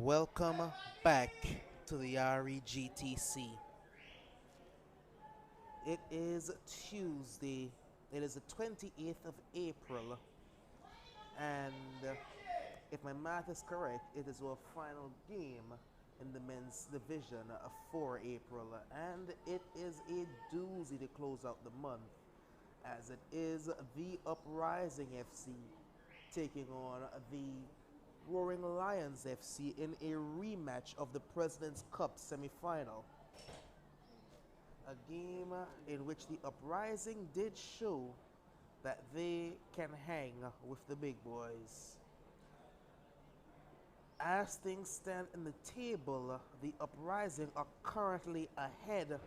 Welcome back to the REGTC. It is Tuesday. It is the 28th of April. And if my math is correct, it is our final game in the men's division for April. And it is a doozy to close out the month, as it is the Uprising FC taking on the Roaring Lions FC in a rematch of the President's Cup semi-final. A game in which the Uprising did show that they can hang with the big boys. As things stand in the table, the Uprising are currently ahead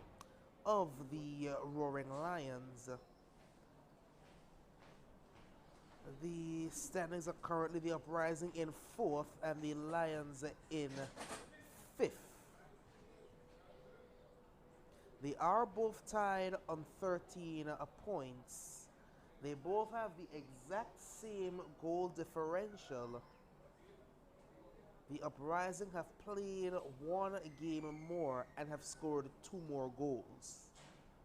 of the Roaring Lions. The standings are currently the Uprising in 4th and the Lions in 5th. They are both tied on 13 points. They both have the exact same goal differential. The Uprising have played one game more and have scored 2 more goals.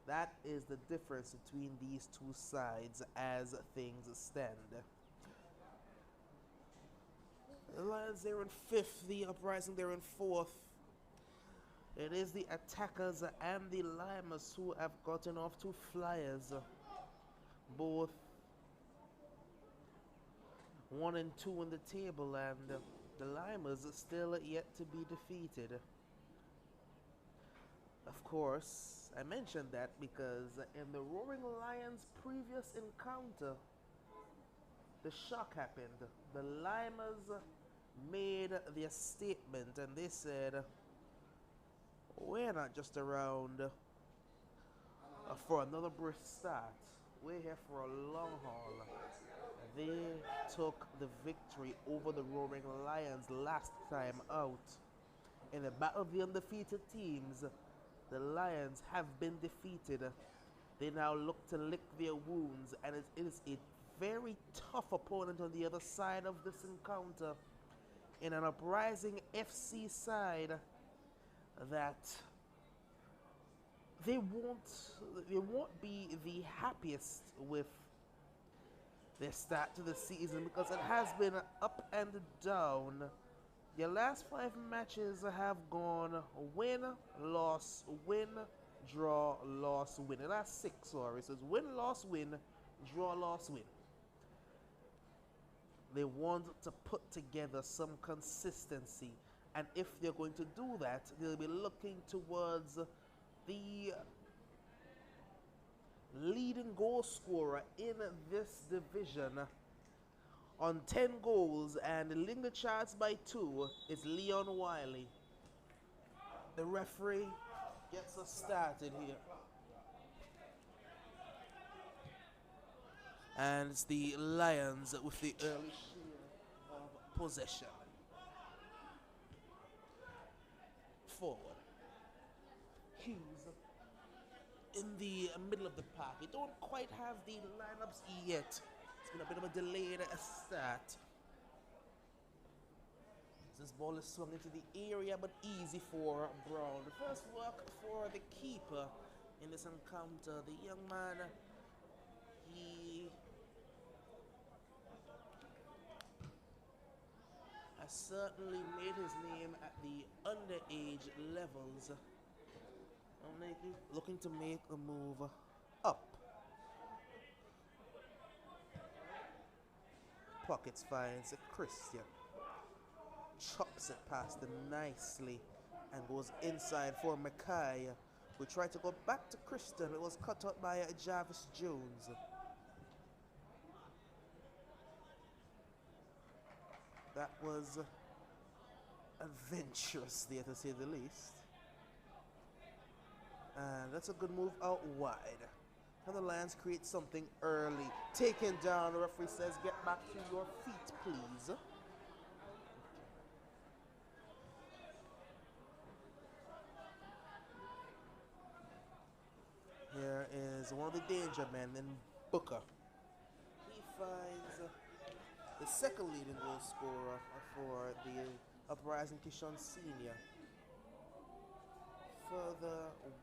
That is the difference between these two sides as things stand. The Lions, they're in 5th. The Uprising, they're in 4th. It is the attackers and the Limers who have gotten off to flyers. Both 1 and 2 in the table, and the Limers are still yet to be defeated. Of course, I mentioned that because in the Roaring Lions' previous encounter, the shock happened. The Limers made their statement and they said, we're not just around for another brisk start. We're here for a long haul. They took the victory over the Roaring Lions last time out. In the battle of the undefeated teams, the Lions have been defeated. They now look to lick their wounds, and it is a very tough opponent on the other side of this encounter. In an Uprising FC side that they won't be the happiest with their start to the season, because it has been up and down. Their last 5 matches have gone win, loss, win, draw, loss, win. The last 6, sorry. So it's win, loss, win, draw, loss, win. They want to put together some consistency. And if they're going to do that, they'll be looking towards the leading goal scorer in this division on 10 goals, and leading the charts by 2 is Leon Wiley. The referee gets us started here. And it's the Lions with the early share of possession. Forward. Hughes in the middle of the park. We don't quite have the lineups yet. It's been a bit of a delayed start. This ball is swung into the area, but easy for Brown. The first work for the keeper in this encounter. The young man, he has certainly made his name at the underage levels. Looking to make a move up. Pockets finds Christian. Chops it past him nicely and goes inside for Mackay, who tried to go back to Christian. It was cut out by Jarvis Jones. That was adventurous there, to say the least. And that's a good move out wide. And the Lions create something early. Taken down, the referee says, get back to your feet, please. Here is one of the danger men in Booker. He finds the second leading goal scorer for the Uprising Kishon Senior. Further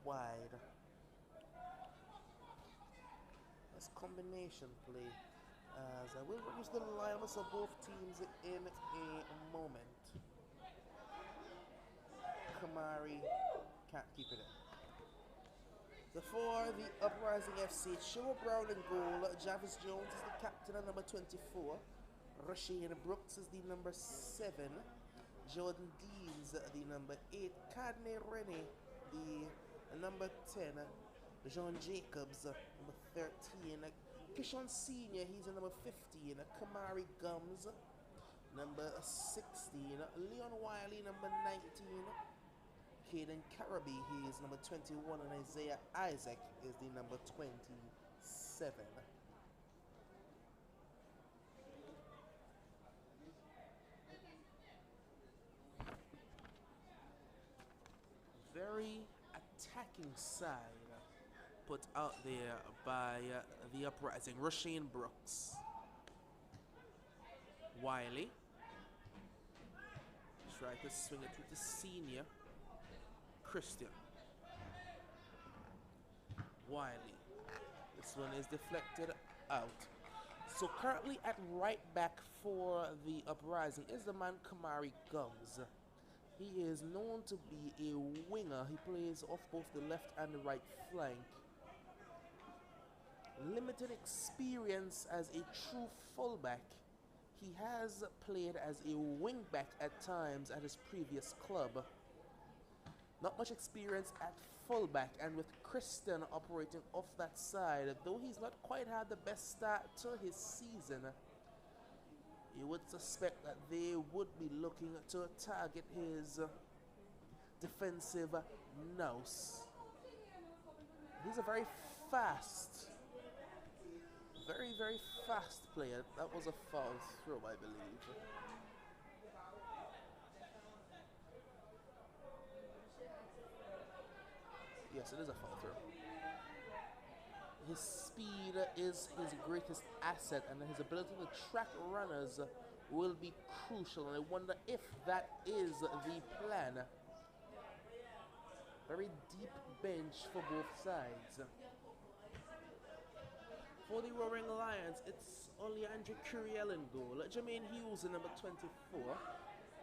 wide. That's combination play. As I will use the lineups of both teams in a moment. Kamari can't keep it in. For the Uprising FC, Show Brown in goal. Jarvis Jones is the captain at number 24. Rasheen Brooks is the number 7. Jordan Deans, the number 8. Cadney Rennie, the number 10. John Jacobs, number 13. Kishon Senior, he's the number 15. Kamari Gums, number 16. Leon Wiley, number 19. Caden Carraby, he is number 21. And Isaiah Isaac is the number 27. Very attacking side put out there by the Uprising. Rasheen Brooks. Wiley. Try to swing it with the senior. Christian. Wiley. This one is deflected out. So currently at right back for the Uprising is the man Kamari Gums. He is known to be a winger. He plays off both the left and the right flank. Limited experience as a true fullback. He has played as a wingback at times at his previous club. Not much experience at fullback, and with Kristen operating off that side, though he's not quite had the best start to his season, you would suspect that they would be looking to target his defensive nous. He's a very fast, very fast player. That was a foul throw, I believe. Yes, it is a foul throw. His speed is his greatest asset, and his ability to track runners will be crucial, and I wonder if that is the plan. Very deep bench for both sides. For the Roaring Lions, it's only Andrew Curiel in goal. Jermaine Hughes, the number 24.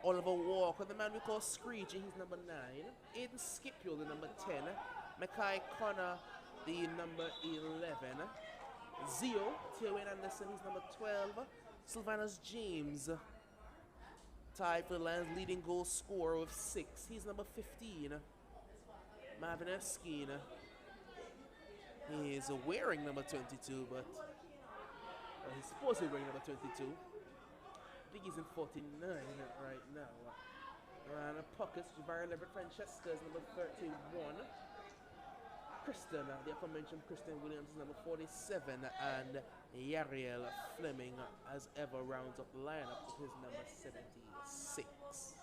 Oliver Walker, the man we call Screechy, he's number 9. Aiden Scipio, the number 10. Mackay Connor, the number 11. Zio, Tywin Anderson, he's number 12. Sylvanus James, tied for the Lions' leading goal scorer with 6. He's number 15. Marvin Erskine, he is wearing number 22, but he's supposed to be wearing number 22. I think he's in 49 right now. Around the pockets, Javari Leverett Francesca is number 31. Kristen, the aforementioned Kristen Williams is number 47, and Yariel Fleming, as ever, rounds up the lineup with his number 76.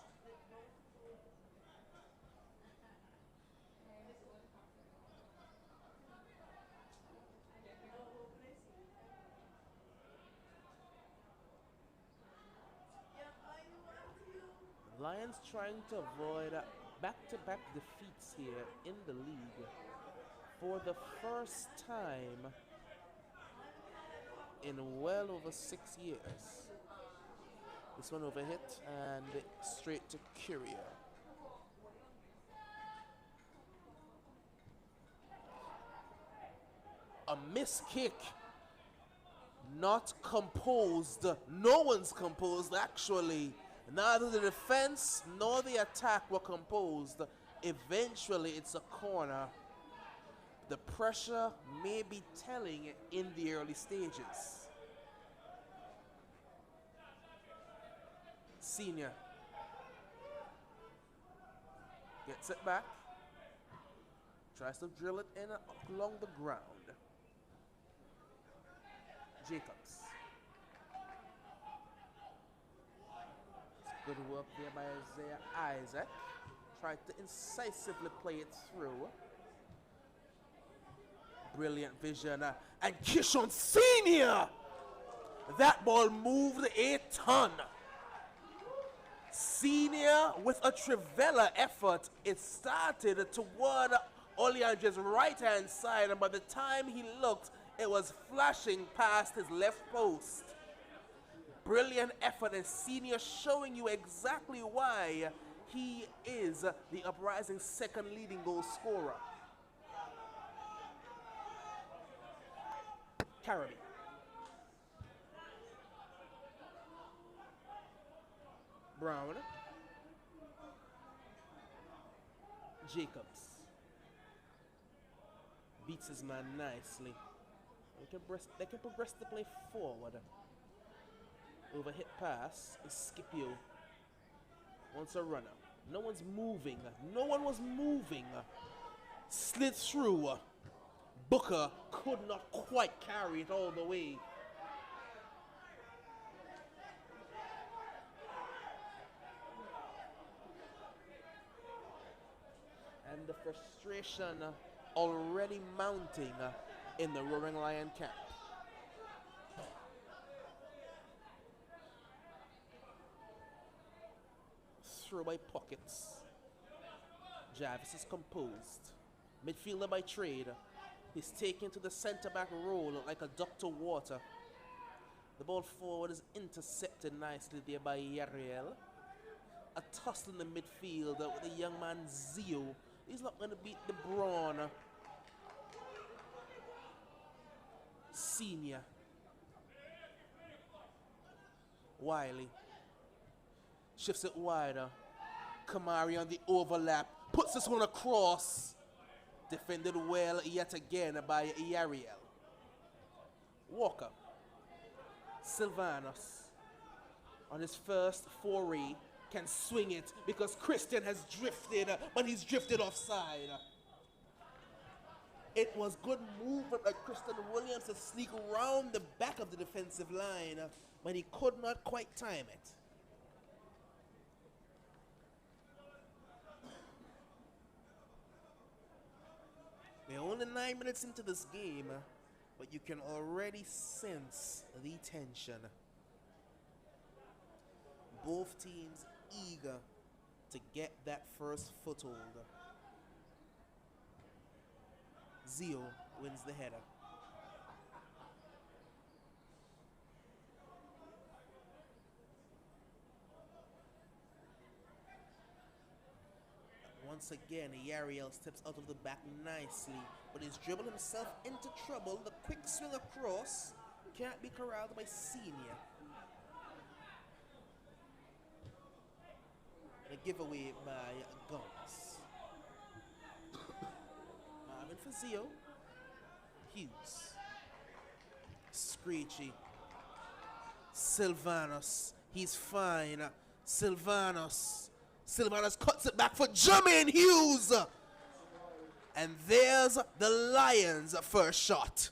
Lions trying to avoid back-to-back defeats here in the league for the first time in well over 6 years. This one overhit and straight to Curio. A missed kick. Not composed. No one's composed, actually. Neither the defense nor the attack were composed. Eventually, it's a corner. The pressure may be telling in the early stages. Senior gets it back. Tries to drill it in along the ground. Jacobs. Good work there by Isaiah Isaac. Tried to incisively play it through. Brilliant vision. And Kishon Senior! That ball moved a ton. Senior with a Trivella effort. It started toward Oleandre's right hand side, and by the time he looked, it was flashing past his left post. Brilliant effort, and Senior showing you exactly why he is the Uprising's second leading goal scorer. Caribbean. Brown. Jacobs. Beats his man nicely. They can progress the play forward. Overhit pass is Scipio. Wants a runner. No one's moving. No one was moving. Slid through. Booker could not quite carry it all the way. And the frustration already mounting in the Roaring Lion camp. Throw by pockets. Jarvis is composed. Midfielder by trade. He's taken to the centre-back role like a Dr. Water. The ball forward is intercepted nicely there by Yariel. A tussle in the midfield with the young man Zio. He's not going to beat the Brawn. Senior. Wiley. Shifts it wider. Kamari on the overlap. Puts this one across. Defended well yet again by Yariel. Walker. Silvanus. On his first foray. Can swing it because Christian has drifted, but he's drifted offside. It was good movement by Christian Williams to sneak around the back of the defensive line, but he could not quite time it. We're only 9 minutes into this game, but you can already sense the tension. Both teams eager to get that first foothold. Zio wins the header. Once again, Yariel steps out of the back nicely, but he's dribbled himself into trouble. The quick swing across can't be corralled by Senior. A giveaway by Gums. Marvin for Zio. Hughes. Screechy. Silvanus. He's fine. Silvanus. Silvanus cuts it back for Jermaine Hughes. And there's the Lions' first shot.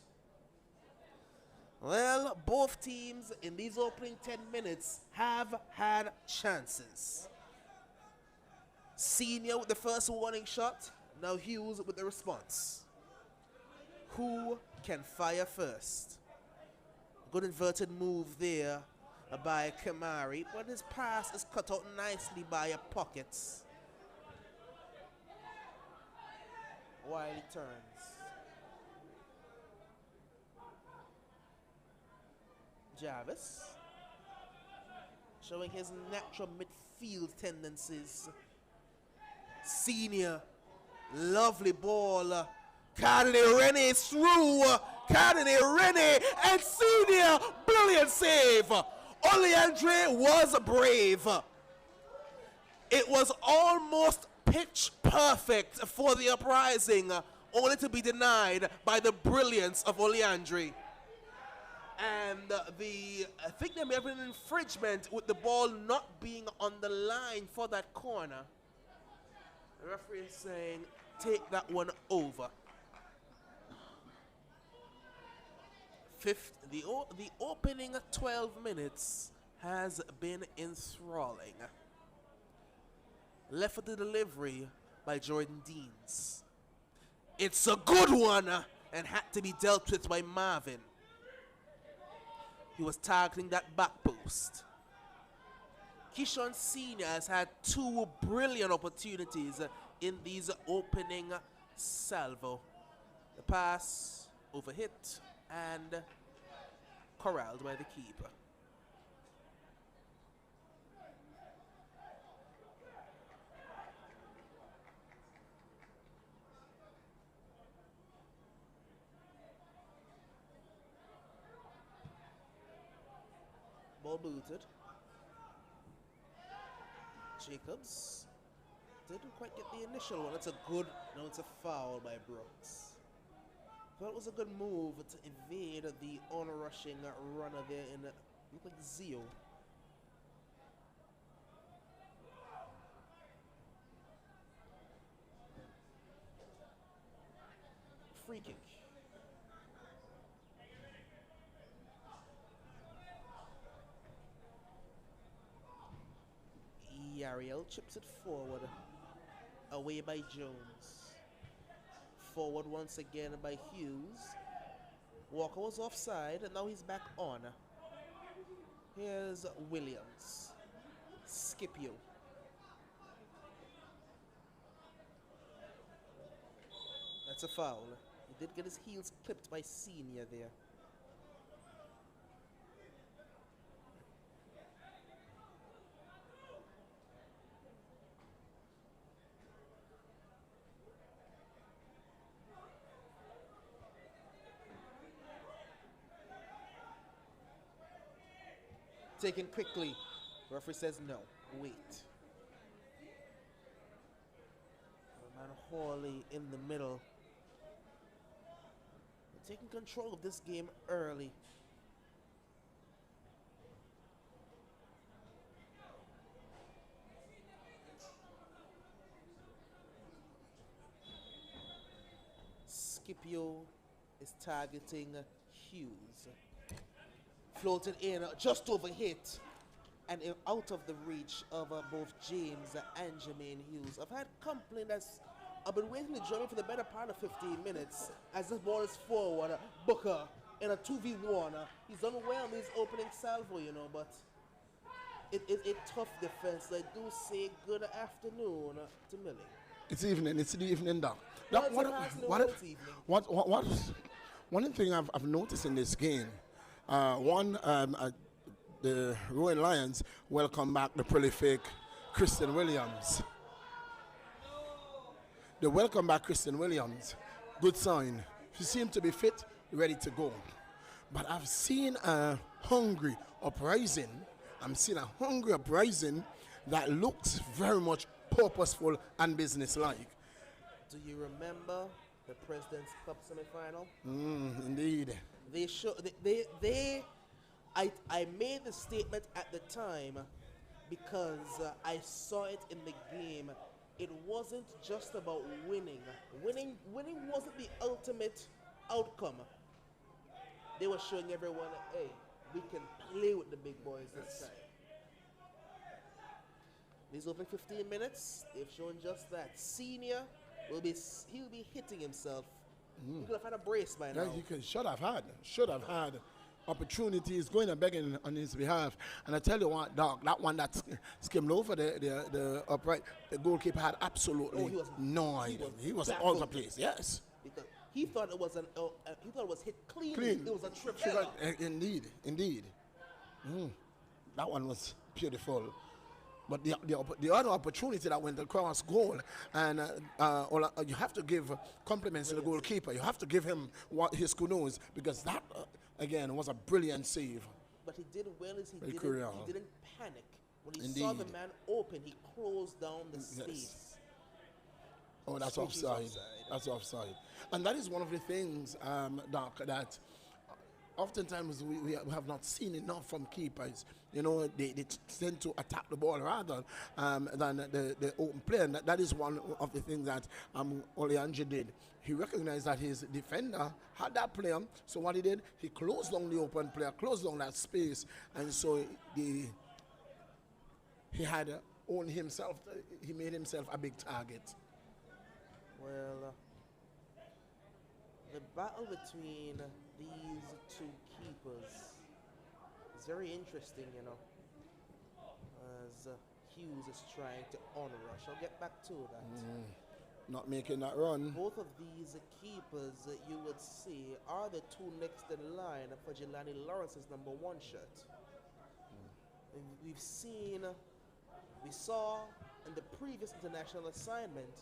Well, both teams in these opening 10 minutes have had chances. Senior with the first warning shot. Now Hughes with the response. Who can fire first? Good inverted move there by Kamari, but his pass is cut out nicely by Pockets. Wiley turns. Jarvis showing his natural midfield tendencies. Senior, lovely ball. Cardinal Rennie through. Cardinal Rennie and Senior, brilliant save. Oleandre was brave. It was almost pitch perfect for the Uprising, only to be denied by the brilliance of Oleandre. And I think there may have been an infringement with the ball not being on the line for that corner. The referee is saying, take that one over. The opening 12 minutes has been enthralling. Left for the delivery by Jordan Deans. It's a good one and had to be dealt with by Marvin. He was targeting that back post. Kishon Senior has had two brilliant opportunities in these opening salvo. The pass overhit and corralled by the keeper. Ball booted. Jacobs didn't quite get the initial one. It's a good, no, it's a foul by Brooks. Thought it was a good move to evade the on-rushing runner there in, looked like Zio. Free kick. Yariel chips it forward, away by Jones. Forward once again by Hughes. Walker was offside and now he's back on. Here's Williams. Scipio. That's a foul. He did get his heels clipped by Senior there. Taken quickly. Referee says no. Wait. Man Hawley in the middle. They're taking control of this game early. Scipio is targeting Hughes. Floated in, just over hit, and out of the reach of both James and Jermaine Hughes. I've had complaint that's, I've been waiting to join me for the better part of 15 minutes as this ball is forward. Booker in a 2v1. He's done well in his opening salvo, you know, but it's tough defense. I do say good afternoon to Millie. It's evening. It's the evening, Doc. No, One thing I've noticed in this game. The Rowan Lions welcome back the prolific Christian Williams. They welcome back Christian Williams. Good sign. He seemed to be fit, ready to go. But I've seen a hungry Uprising. I'm seeing a hungry Uprising that looks very much purposeful and businesslike. Do you remember the President's Cup semifinal? Indeed. I made the statement at the time because I saw it in the game. It wasn't just about winning. Winning wasn't the ultimate outcome. They were showing everyone, hey, we can play with the big boys this time. These opening 15 minutes, they've shown just that. Senior he'll be hitting himself. He could have had a brace by now. Yeah, should have had opportunities going and begging on his behalf. And I tell you what, Doc, that one that skimmed over the upright, the goalkeeper had absolutely no idea. He was all over the place. Yes. Because he thought it was hit clean. It was a trip. Indeed. That one was beautiful. But the other opportunity that went across goal, and you have to give compliments to the goalkeeper. You have to give him what his kudos, because that, again, was a brilliant save. But he did well as he didn't panic. When he saw the man open, he closed down the space. Yes. Oh, that's offside. That's offside. And that is one of the things, Doc, that oftentimes we have not seen enough from keepers. You know, they tend to attack the ball rather than the open play. And that is one of the things that Oleandre did. He recognized that his defender had that player. So what he did, he closed down the open player, closed down that space. And so he had owned himself. He made himself a big target. Well, the battle between these two keepers is very interesting, you know. as Hughes is trying to onrush. I'll get back to that. Not making that run. Both of these keepers you would see are the two next in line for Jelani Lawrence's number 1 shirt. We saw in the previous international assignment,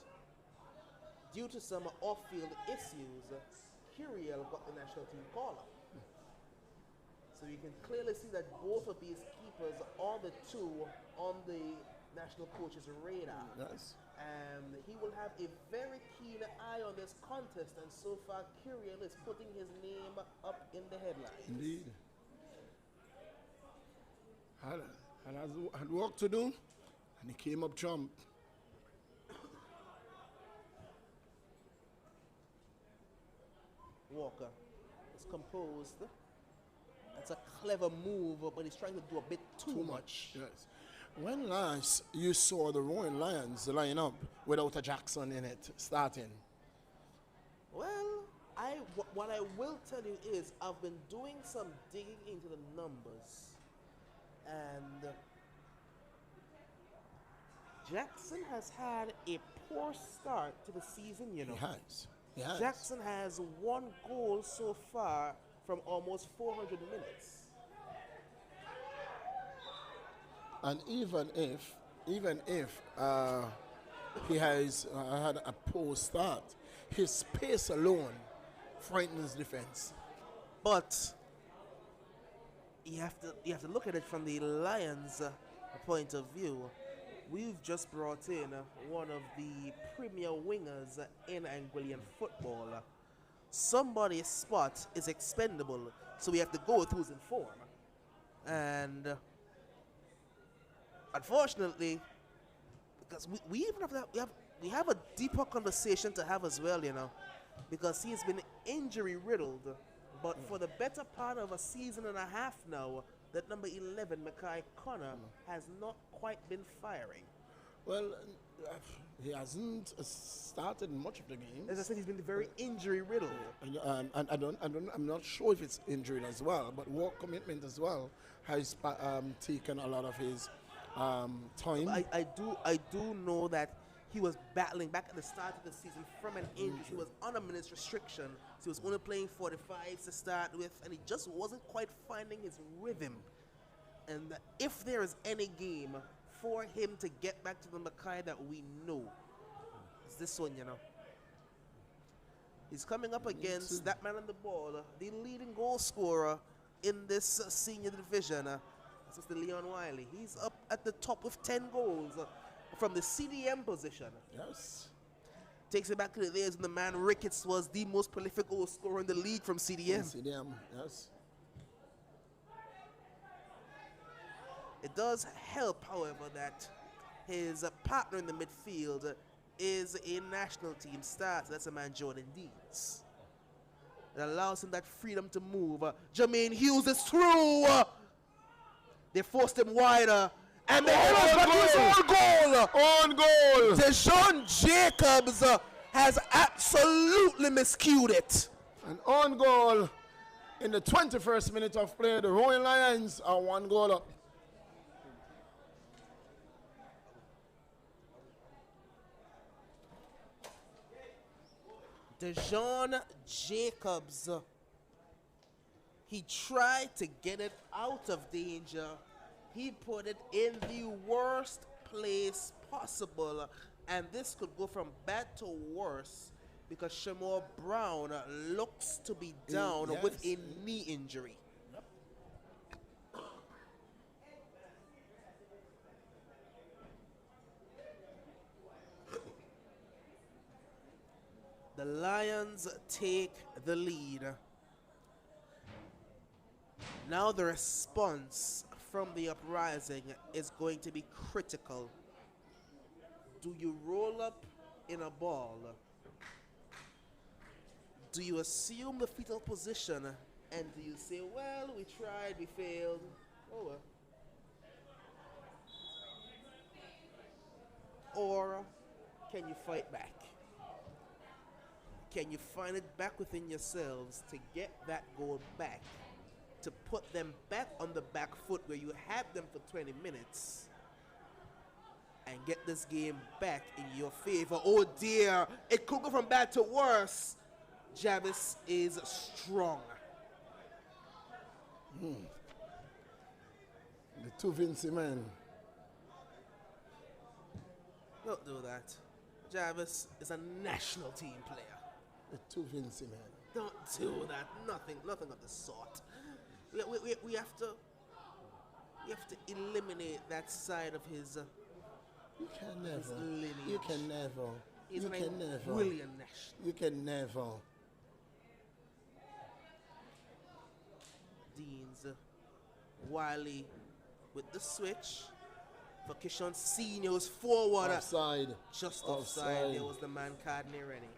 due to some off-field issues, Curiel got the national team call-up. So you can clearly see that both of these keepers are the two on the national coach's radar. Yes. And he will have a very keen eye on this contest, and so far Curiel is putting his name up in the headlines. Indeed. Had work to do, and he came up trump. Walker is composed. It's a clever move, but he's trying to do a bit too much. Yes. When last you saw the Roaring Lions line up without a Jackson in it starting? Well, what I will tell you is I've been doing some digging into the numbers, and Jackson has had a poor start to the season, you know. He has. Jackson has 1 goal so far from almost 400 minutes. And even if he has had a poor start, his pace alone frightens defense. But you have to look at it from the Lions' point of view. We've just brought in one of the premier wingers in Anguillian football. Somebody's spot is expendable, so we have to go with who's in form. And unfortunately, because we even have that, we have a deeper conversation to have as well, you know, because he's been injury riddled. But for the better part of a season and a half now, that number 11, Mackay Connor, has not quite been firing. Well, he hasn't started much of the game. As I said, he's been very injury riddled. And I'm not sure if it's injury as well, but work commitment as well has taken a lot of his time. I do know that he was battling back at the start of the season from an injury. He was on a minute's restriction, so he was only playing 45s to start with, and he just wasn't quite finding his rhythm. And if there is any game for him to get back to the Mackay that we know, it's this one, you know. He's coming up against that man on the ball, the leading goal scorer in this senior division. This is the Leon Wiley. He's up at the top with 10 goals from the CDM position. Yes. Takes it back to the days when the man Ricketts was the most prolific goal scorer in the league from CDM. CDM, yes. It does help, however, that his partner in the midfield is a national team star. That's a man, Jordan Deeds. It allows him that freedom to move. Jermaine Hughes is through. They forced him wider. And they hit his own goal. On goal. Dejon Jacobs has absolutely miscued it. An on goal in the 21st minute of play. The Roaring Lions are 1 goal up. Dejon Jacobs, he tried to get it out of danger. He put it in the worst place possible, and this could go from bad to worse because Shamor Brown looks to be down with a knee injury. The Lions take the lead. Now the response from the Uprising is going to be critical. Do you roll up in a ball? Do you assume the fetal position and do you say, well, we tried, we failed, oh well? Or can you fight back? Can you find it back within yourselves to get that goal back, to put them back on the back foot where you had them for 20 minutes, and get this game back in your favor. Oh dear, it could go from bad to worse. Jarvis is strong. The two Vinci men. Don't do that. Jarvis is a national team player. The two Vinci men. Don't do that. Nothing of the sort. We have to eliminate that side of his. You can never. lineage. You can never. He's You an can never. Anguillian national. You can never. Deans Wiley with the switch for Kishon Senior's forward. Offside. Just offside. There was the man card near any.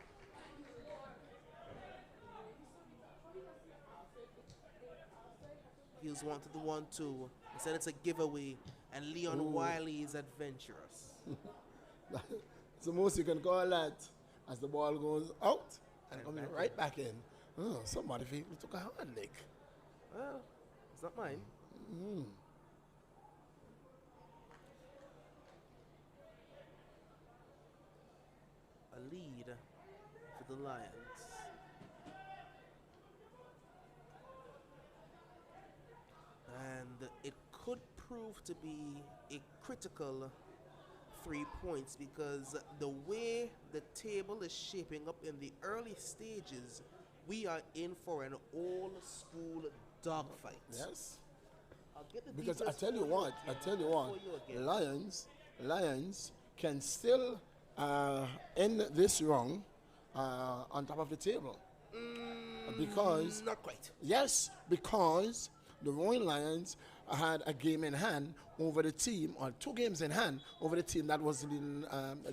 Hughes wanted the 1-2. He said it's a giveaway, and Leon Wiley is adventurous. It's the most you can call that as the ball goes out and comes right back in. Oh, somebody took a hard lick. Well, it's not mine. A lead for the Lions. And it could prove to be a critical 3 points because the way the table is shaping up in the early stages, we are in for an old school dogfight. Yes. I'll get the Because details I tell you what, before you again. Lions can still end this run on top of the table. Because Not quite. yes, because the Royal Lions had a game in hand over the team, or 2 games in hand over the team that was in,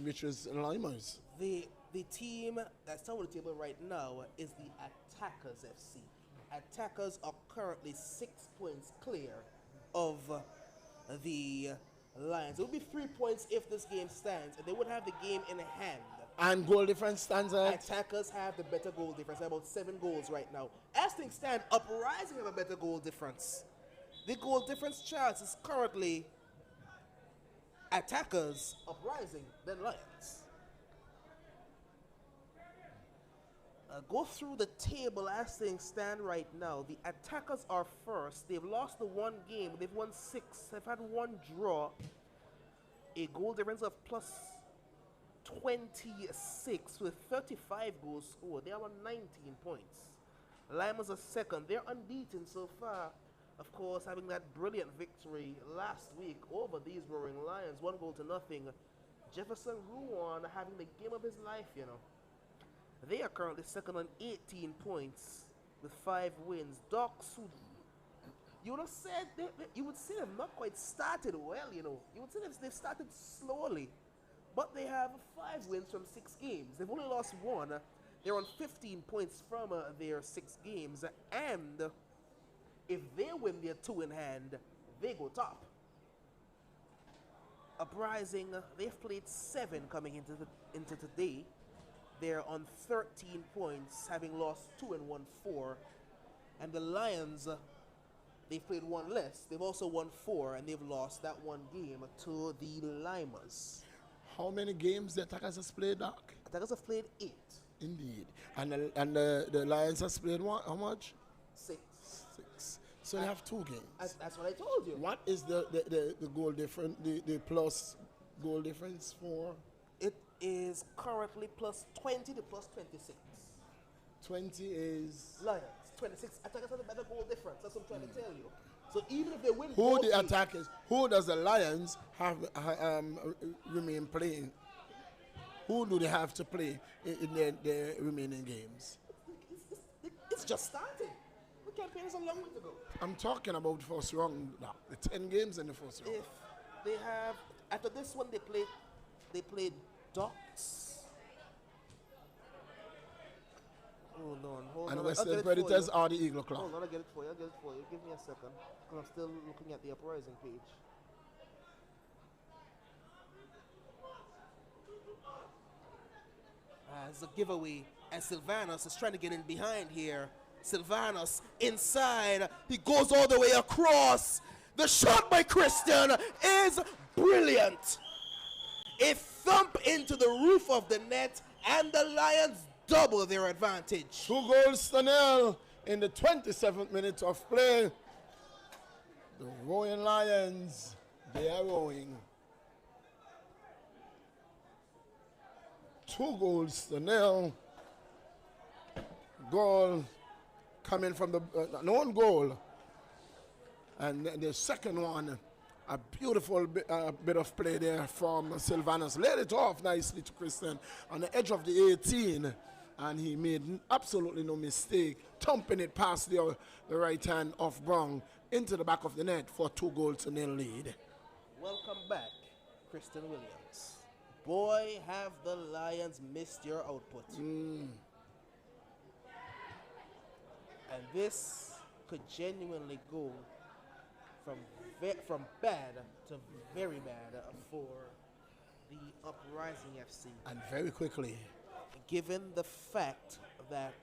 which was Limers. The team that's top of the table right now is the Attackers FC. Attackers are currently 6 points clear of the Lions. It would be 3 points if this game stands, and they would have the game in hand. And goal difference stands at Attackers have the better goal difference, about 7 goals right now. As things stand, Uprising have a better goal difference. The goal difference chart is currently Attackers, Uprising, then Lions. Go through the table as things stand right now. The Attackers are first. They've lost the 1 game. They've won 6. They've had 1 draw. A goal difference of plus 26 with 35 goals scored. They are on 19 points. Limers are second. They're unbeaten so far. Of course, having that brilliant victory last week over these Roaring Lions, 1-0. Jefferson Ruan having the game of his life, you know. They are currently second on 18 points with 5 wins. Doc Sud, you would have said you would say they've not quite started well, you know. You would say they've started slowly, but they have 5 wins from 6 games. They've only lost 1. They're on 15 points from their 6 games, and if they win their 2 in hand, they go top. Uprising, they've played 7 coming into today. They're on 13 points, having lost 2 and won 4. And the Lions, they've played 1 less. They've also won 4, and they've lost that 1 game to the Limers. how many games the Attackers has played, Doc? Attackers have played 8. Indeed. And the Lions has played what? How much? 6. 6. So they have 2 games. That's what I told you. What is the goal difference, the plus goal difference for? It is currently plus 20 to plus 26. 20 is... Lions, 26. Attackers have a better goal difference. That's what I'm trying to tell you. So even if they win Who both the games- Attackers, who does the Lions have remain playing? Who do they have to play in their remaining games? It's just starting. The campaign is a long way to go. I'm talking about first round now. The 10 games in the first round. If they have, after this one, they played Ducks. Hold on. And I'll Western get it for you. Predators are the Eagle Club. Hold on, I'll get it for you. Give me a second. Because I'm still looking at the Uprising page. As a giveaway, and Sylvanos is trying to get in behind here. Sylvanos inside. He goes all the way across. The shot by Christian is brilliant. A thump into the roof of the net, and the Lions double their advantage. 2-0 in the 27th minute of play. The Roaring Lions, they are rowing. 2-0. Goal coming from the known goal. And the second one, a beautiful bit of play there from Sylvanus. Laid it off nicely to Christian on the edge of the 18. And he made absolutely no mistake, thumping it past the right hand of Brown into the back of the net for 2-0 lead. Welcome back, Kristen Williams. Boy, have the Lions missed your output. And this could genuinely go from bad to very bad for the Uprising FC. And very quickly. Given the fact that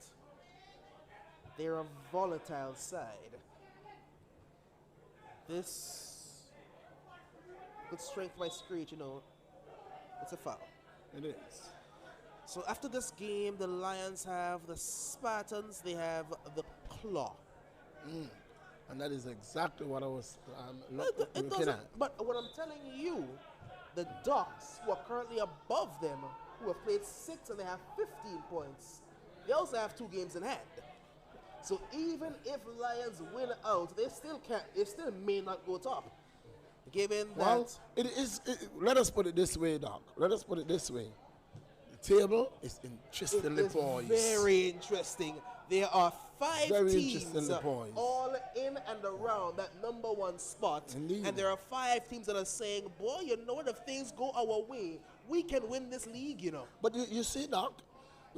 they're a volatile side, this good strength by Screech, it's a foul. It is. So after this game, the Lions have the Spartans, they have the Claw. And that is exactly what I was It looking at. But what I'm telling you, the Ducks, who are currently above them, who have played 6 and they have 15 points, they also have 2 games in hand. So even if Lions win out, they still may not go top. Given Well, that let us put it this way, Doc. Let us put it this way. The table is interestingly poised. very interesting. There are 5 Very teams interestingly poised. all in and around that number 1 spot. Indeed. And there are 5 teams that are saying, boy, if things go our way, we can win this league, But you see, Doc,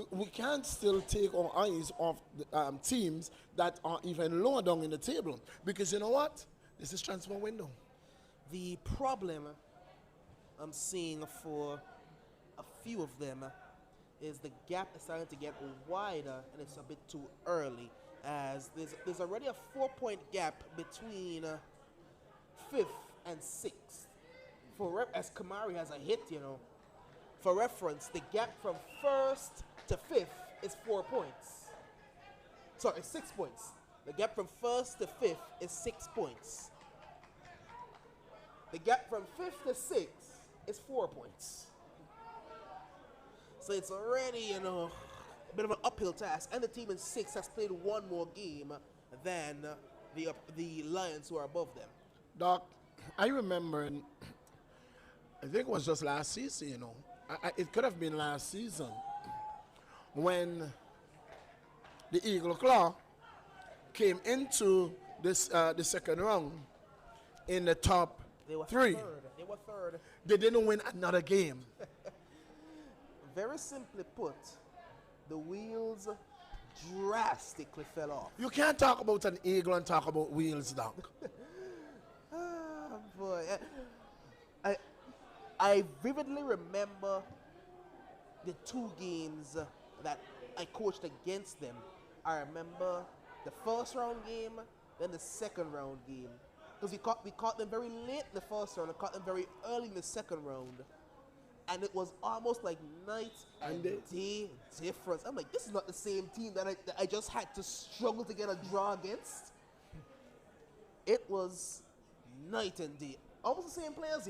we can't still take our eyes off the teams that are even lower down in the table. Because you know what? This is transfer window. The problem I'm seeing for a few of them is the gap is starting to get wider, and it's a bit too early, as there's already a 4-point gap between 5th and 6th. As Kamari has a hit, For reference, the gap from 1st to 5th is 4 points. Sorry, 6 points. The gap from 1st to 5th is 6 points. The gap from 5th to 6th is 4 points. So it's already, a bit of an uphill task. And the team in 6th has played 1 more game than the Lions who are above them. Doc, I remember, I think it was just last season, it could have been last season, when the Eagle Claw came into this the second round in the top They were 3. They were third. They didn't win another game. Very simply put, the wheels drastically fell off. You can't talk about an eagle and talk about wheels, Doc. Boy, I vividly remember the 2 games that I coached against them. I remember the first round game, then the second round game. Because we caught them very late in the first round and caught them very early in the second round. And it was almost like night and day difference. I'm like, this is not the same team that I just had to struggle to get a draw against. It was night and day. Almost the same players,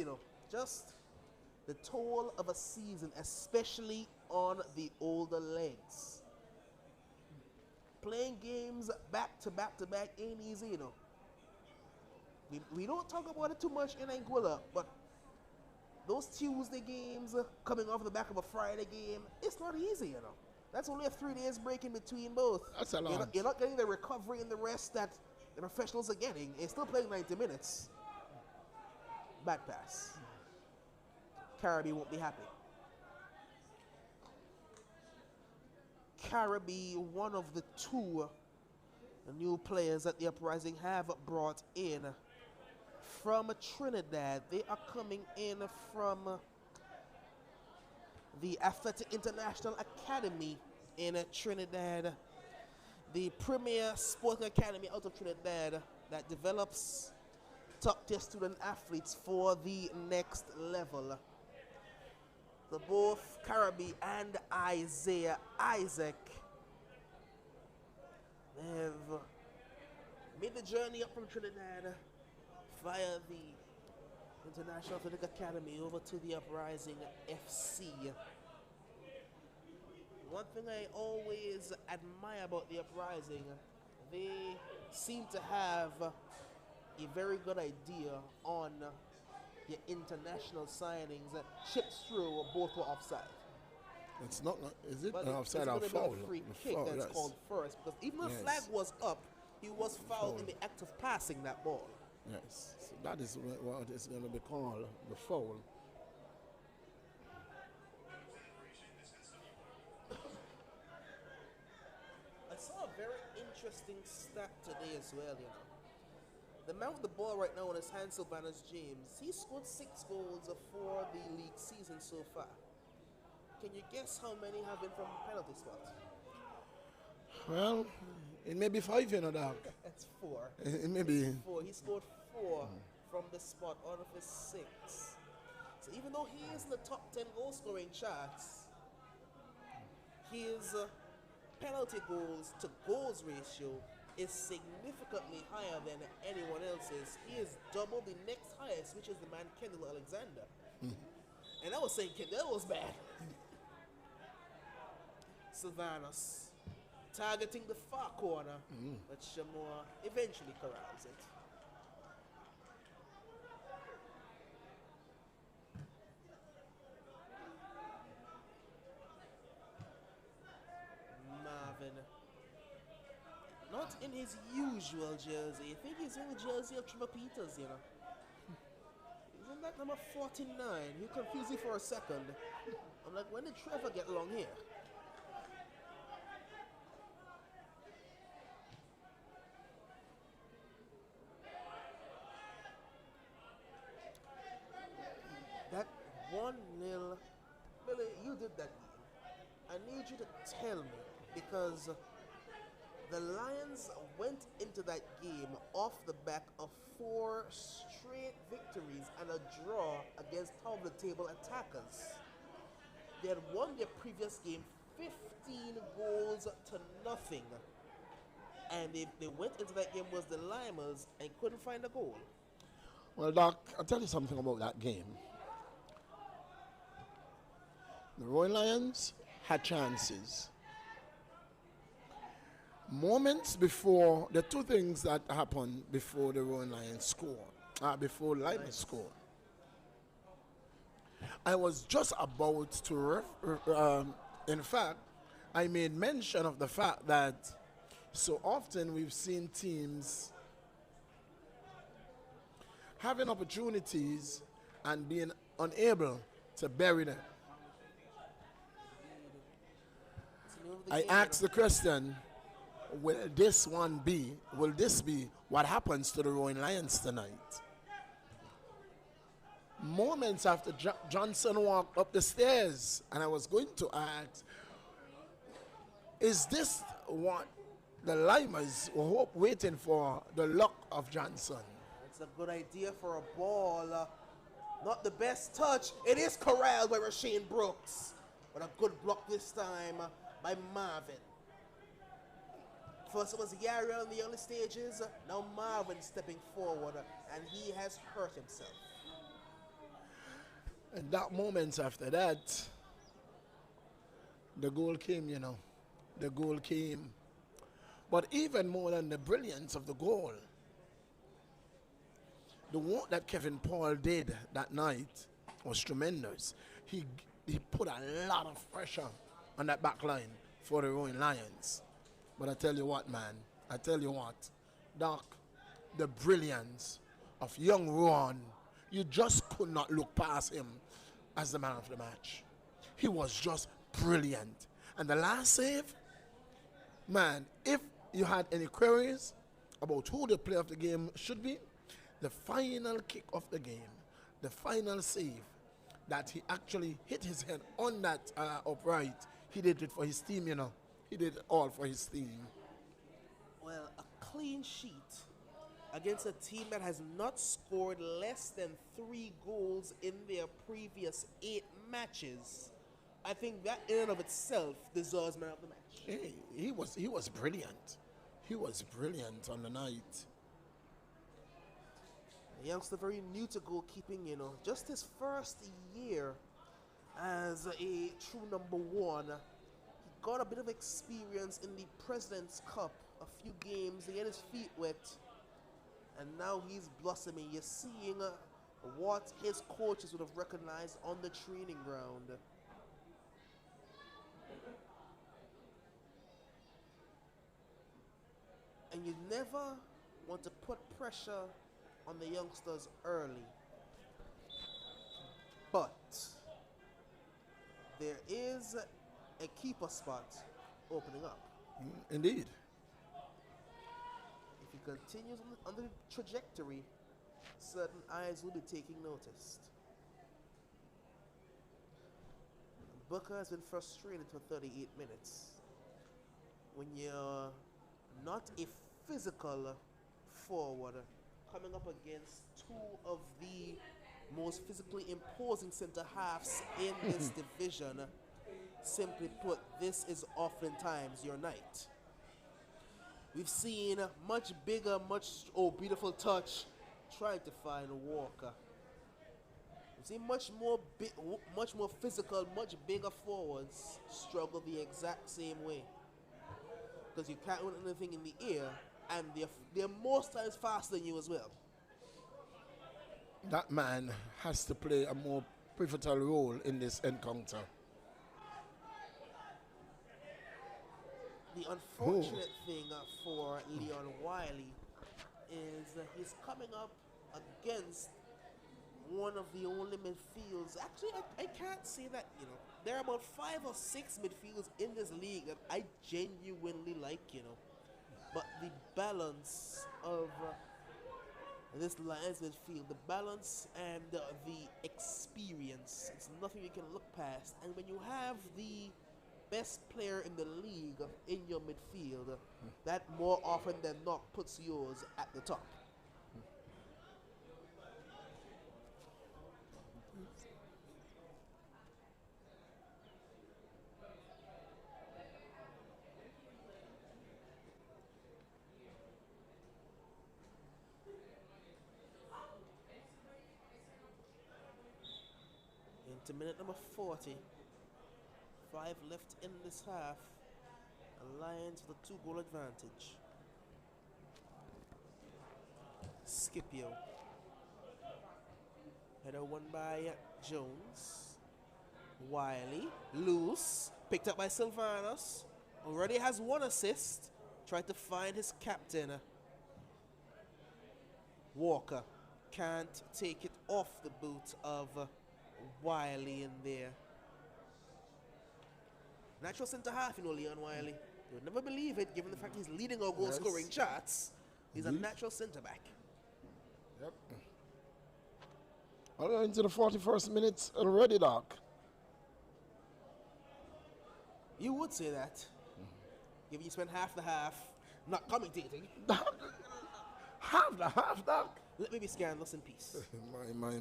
Just the toll of a season, especially on the older legs. Playing games back to back to back ain't easy, We don't talk about it too much in Anguilla, but those Tuesday games coming off the back of a Friday game, it's not easy, That's only a 3 days break in between both. That's a lot. You're not getting the recovery and the rest that the professionals are getting. It's still playing 90 minutes. Bad pass. Caribbean won't be happy. Caribbean, one of the 2 new players that the Uprising have brought in from Trinidad. They are coming in from the Athletic International Academy in Trinidad, the premier sporting academy out of Trinidad that develops top-tier student athletes for the next level. So both Caribbean and Isaac, they've made the journey up from Trinidad via the International Athletic Academy over to the Uprising FC. One thing I always admire about the Uprising, they seem to have a very good idea on your international signings. Chips through, both were offside. It's not, is it But an offside or foul? a free kick Foul, that's yes. called first, because even the Yes. flag was up, he was fouled in the act of passing that ball. Yes, so that is what is going to be called the foul. I saw a very interesting stat today as well, you know. The man with the ball right now in his hand, Sylvanus James, he scored 6 goals for the league season so far. Can you guess how many have been from penalty spot? Well, it may be 5, you know, Doc. That's 4. It may be. 4. He scored 4 from the spot out of his 6. So even though he is in the top 10 goal scoring charts, his penalty goals to goals ratio is significantly higher than anyone else's. He is double the next highest, which is the man Kendall Alexander. And I was saying Kendall was bad. Sylvanus targeting the far corner, but Shamor eventually corrals it. Marvin, not in his usual jersey. I think he's in the jersey of Trevor Peters, you know. He's in that number 49. He confused me for a second. I'm like, when did Trevor get along here? That 1-0, Billy, you did that game. I need you to tell me, because the Lions went into that game off the back of 4 straight victories and a draw against top-of-the-table attackers. They had won their previous game 15 goals to nothing. And they went into that game with the Limers and couldn't find a goal. Well, Doc, I'll tell you something about that game. The Royal Lions had chances. Moments before, the 2 things that happened before the Royal Lions scored, before Limers scored. I was just about to, in fact, I made mention of the fact that so often we've seen teams having opportunities and being unable to bury them. I asked the question, will this be what happens to the Royal Lions tonight? Moments after Johnson walked up the stairs, and I was going to ask, is this what the Limers were waiting for, the luck of Johnson? It's a good idea for a ball. Not the best touch. It is corralled by Rasheen Brooks. But a good block this time by Marvin. First it was Yari in the early stages. Now Marvin stepping forward, and he has hurt himself. And that moment after that, the goal came, you know. The goal came. But even more than the brilliance of the goal, the work that Kevin Paul did that night was tremendous. He put a lot of pressure on that back line for the Royal Lions. But I tell you what, man. I tell you what. Doc, the brilliance of young Ron, you just could not look past him as the man of the match. He was just brilliant. And the last save, man, if you had any queries about who the player of the game should be, the final kick of the game, the final save, that he actually hit his head on that upright, he did it for his team, you know. He did it all for his team. Well, a clean sheet against a team that has not scored less than 3 goals in their previous 8 matches, I think that in and of itself deserves man of the match. He was brilliant. He was brilliant on the night. A youngster very new to goalkeeping, just his first year as a true number one. He got a bit of experience in the President's Cup, a few games to get his feet wet, and now he's blossoming. You're seeing what his coaches would have recognized on the training ground. And you never want to put pressure on the youngsters early. But there is a keeper spot opening up. Indeed. If he continues on the trajectory, certain eyes will be taking notice. Booker has been frustrated for 38 minutes. When you're not a physical forward coming up against two of the most physically imposing center halves in this division, simply put, this is oftentimes your night. We've seen much bigger, beautiful touch, trying to find Walker. We've seen much more physical, much bigger forwards struggle the exact same way. Because you can't win anything in the air, and they're most times faster than you as well. That man has to play a more pivotal role in this encounter. The unfortunate thing for Leon Wiley is he's coming up against one of the only midfields. Actually, I can't say that, there are about 5 or 6 midfields in this league that I genuinely like, But the balance of this Lions midfield, the balance and the experience, it's nothing you can look past. And when you have the best player in the league in your midfield, that more often than not puts yours at the top. Into minute number 40. 5 left in this half. Lions with a 2-goal advantage. Scipio. Header won by Jones. Wiley. Loose. Picked up by Silvanus. Already has 1 assist. Tried to find his captain. Walker. Can't take it off the boot of Wiley in there. Natural centre half, Leon Wiley. You would never believe it, given the fact he's leading our goal scoring charts. He's a natural centre back. Yep. All into the 41st minute already, Doc. You would say that. Given you spent half the half not commentating. Half the half, Doc. Let me be scandalous in peace. my.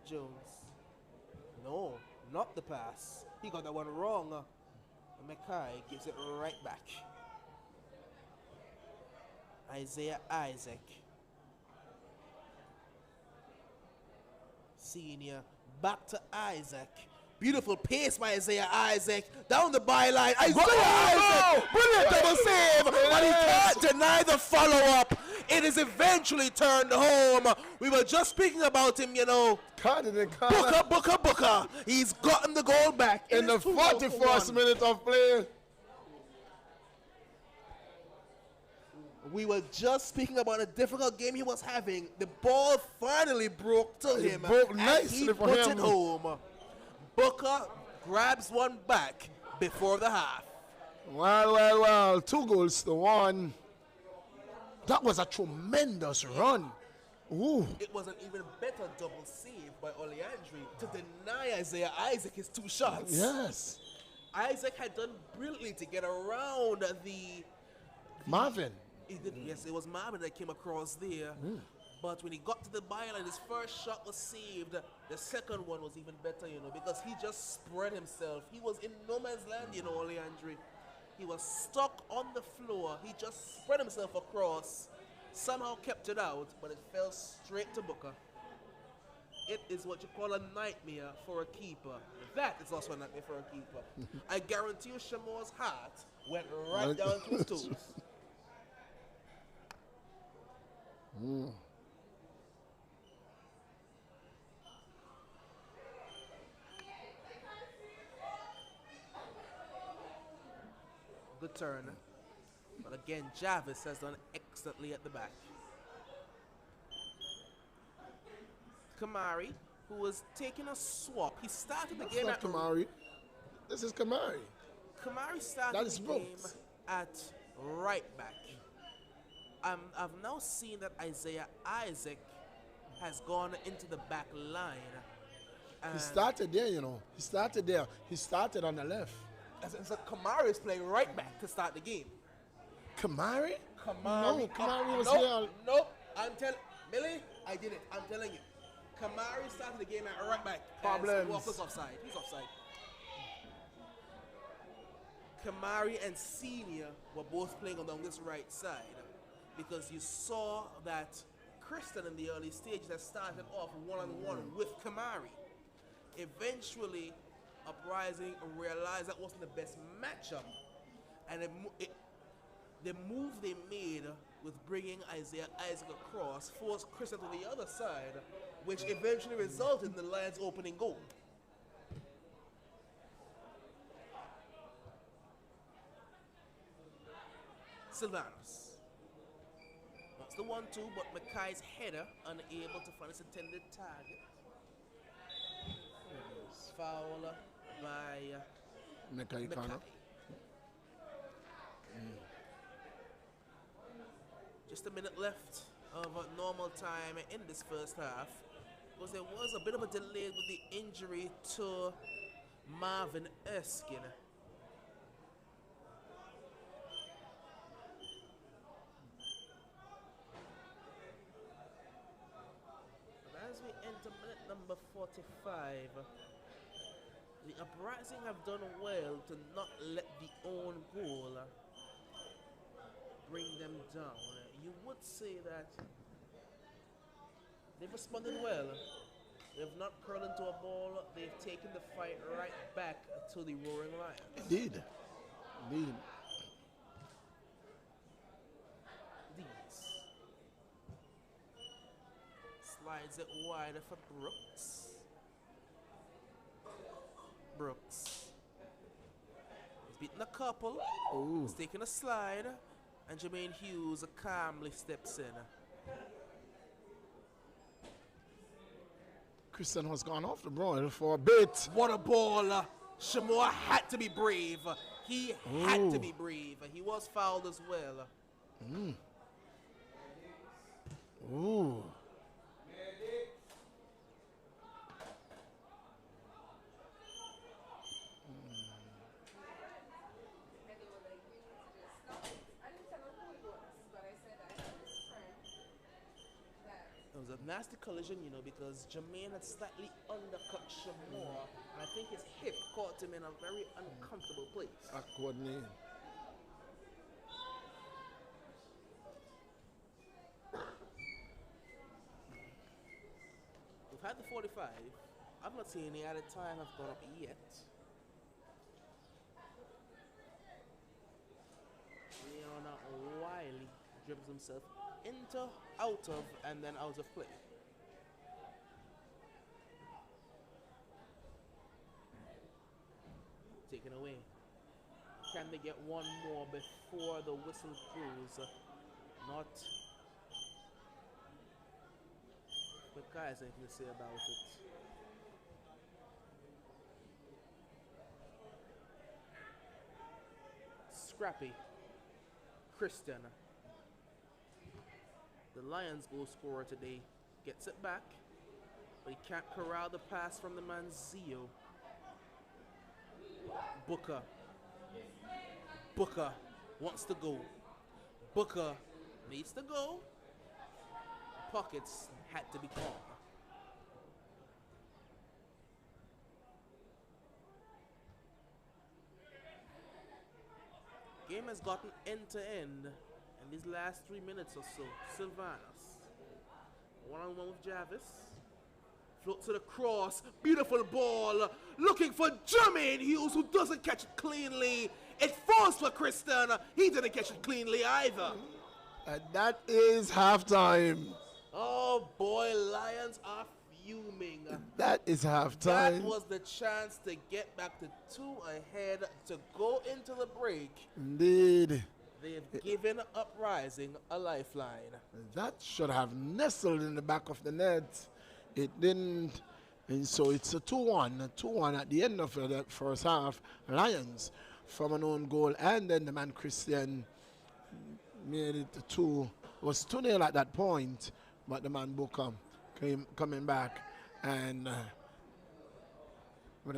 Jones. No, not the pass. He got that one wrong. Mackay gives it right back. Isaiah Isaac. Senior. Back to Isaac. Beautiful pace by Isaiah Isaac. Down the byline. Isaiah Isaac. Brilliant double save. But he can't deny the follow-up. It is eventually turned home. We were just speaking about him, Booker. He's gotten the goal back. In the 41st minute of play. We were just speaking about a difficult game he was having. The ball finally broke to him. Broke nicely and he for put him. it home. Booker grabs one back before the half. Well. 2 goals to 1. That was a tremendous run. Ooh. It was an even better double save by Oleandri to deny Isaiah Isaac his 2 shots. Yes. Isaac had done brilliantly to get around the Marvin. He did, yes, it was Marvin that came across there. But when he got to the byline, his first shot was saved. The second one was even better, because he just spread himself. He was in no man's land, Leandri. He was stuck on the floor. He just spread himself across, somehow kept it out, but it fell straight to Booker. It is what you call a nightmare for a keeper. That is also a nightmare for a keeper. I guarantee you Shamore's heart went right down to his toes. Good turn. But again, Jarvis has done excellently at the back. Kamari, who was taking a swap. He started the game at Kamari. This is Kamari. Kamari started the game at right back. I've now seen that Isaiah Isaac has gone into the back line. He started there, He started there. He started on the left. So Kamari is playing right back to start the game. Kamari? Kamari. No, Kamari was nope, here. Nope. I'm telling Millie, I did it. I'm telling you. Kamari started the game at right back. Problems. Walker's offside. He's offside. Kamari and Senior were both playing along this right side because you saw that Kristen in the early stages had started off one-on-one with Kamari. Eventually, Uprising realized that wasn't the best matchup, and the move they made with bringing Isaiah Isaac across forced Kristen to the other side, which eventually resulted in the Lions' opening goal. Sylvanus. That's the 1-2, but Mackay's header unable to find its intended target. Foul by Mackay. Just a minute left of normal time in this first half, because there was a bit of a delay with the injury to Marvin Erskine. But as we enter minute number 45, the Uprising have done well to not let the own goal bring them down. You would say that they've responded well. They've not curled into a ball. They've taken the fight right back to the Roaring Lions. Indeed. Deeds slides it wider for Brooks. He's beaten a couple. He's taking a slide, and Jermaine Hughes calmly steps in. Christian has gone off the ball for a bit. What a ball! Shamore had to be brave. He had to be brave. He was fouled as well. It was a nasty collision, because Jermaine had slightly undercut Shamore, and I think his hip caught him in a very uncomfortable place. Awkward name. We've had the 45. I've not seen any added time have gone up yet. Leona Wiley dribbles himself into, out of, and then out of play. Taken away. Can they get one more before the whistle blows? Not. But guys, anything to say about it? Scrappy. Christian. The Lions goal scorer today gets it back, but he can't corral the pass from the man Zio. Booker wants to go. Booker needs to go. pockets had to be calm. Game has gotten end to end in these last 3 minutes or so. Sylvanus, one-on-one with Jarvis. Float to the cross. Beautiful ball. Looking for Jermaine Hughes, who doesn't catch it cleanly. It falls for Kristen. He didn't catch it cleanly either. And that is halftime. Oh boy, Lions are fuming. That is halftime. That was the chance to get back to 2 ahead to go into the break. Indeed. They've given Uprising a lifeline. That should have nestled in the back of the net. It didn't. And so it's a 2-1. 2-1 at the end of the first half. Lions from an own goal. And then the man Christian made it 2. It was 2-0 at that point. But the man Booker coming back. And what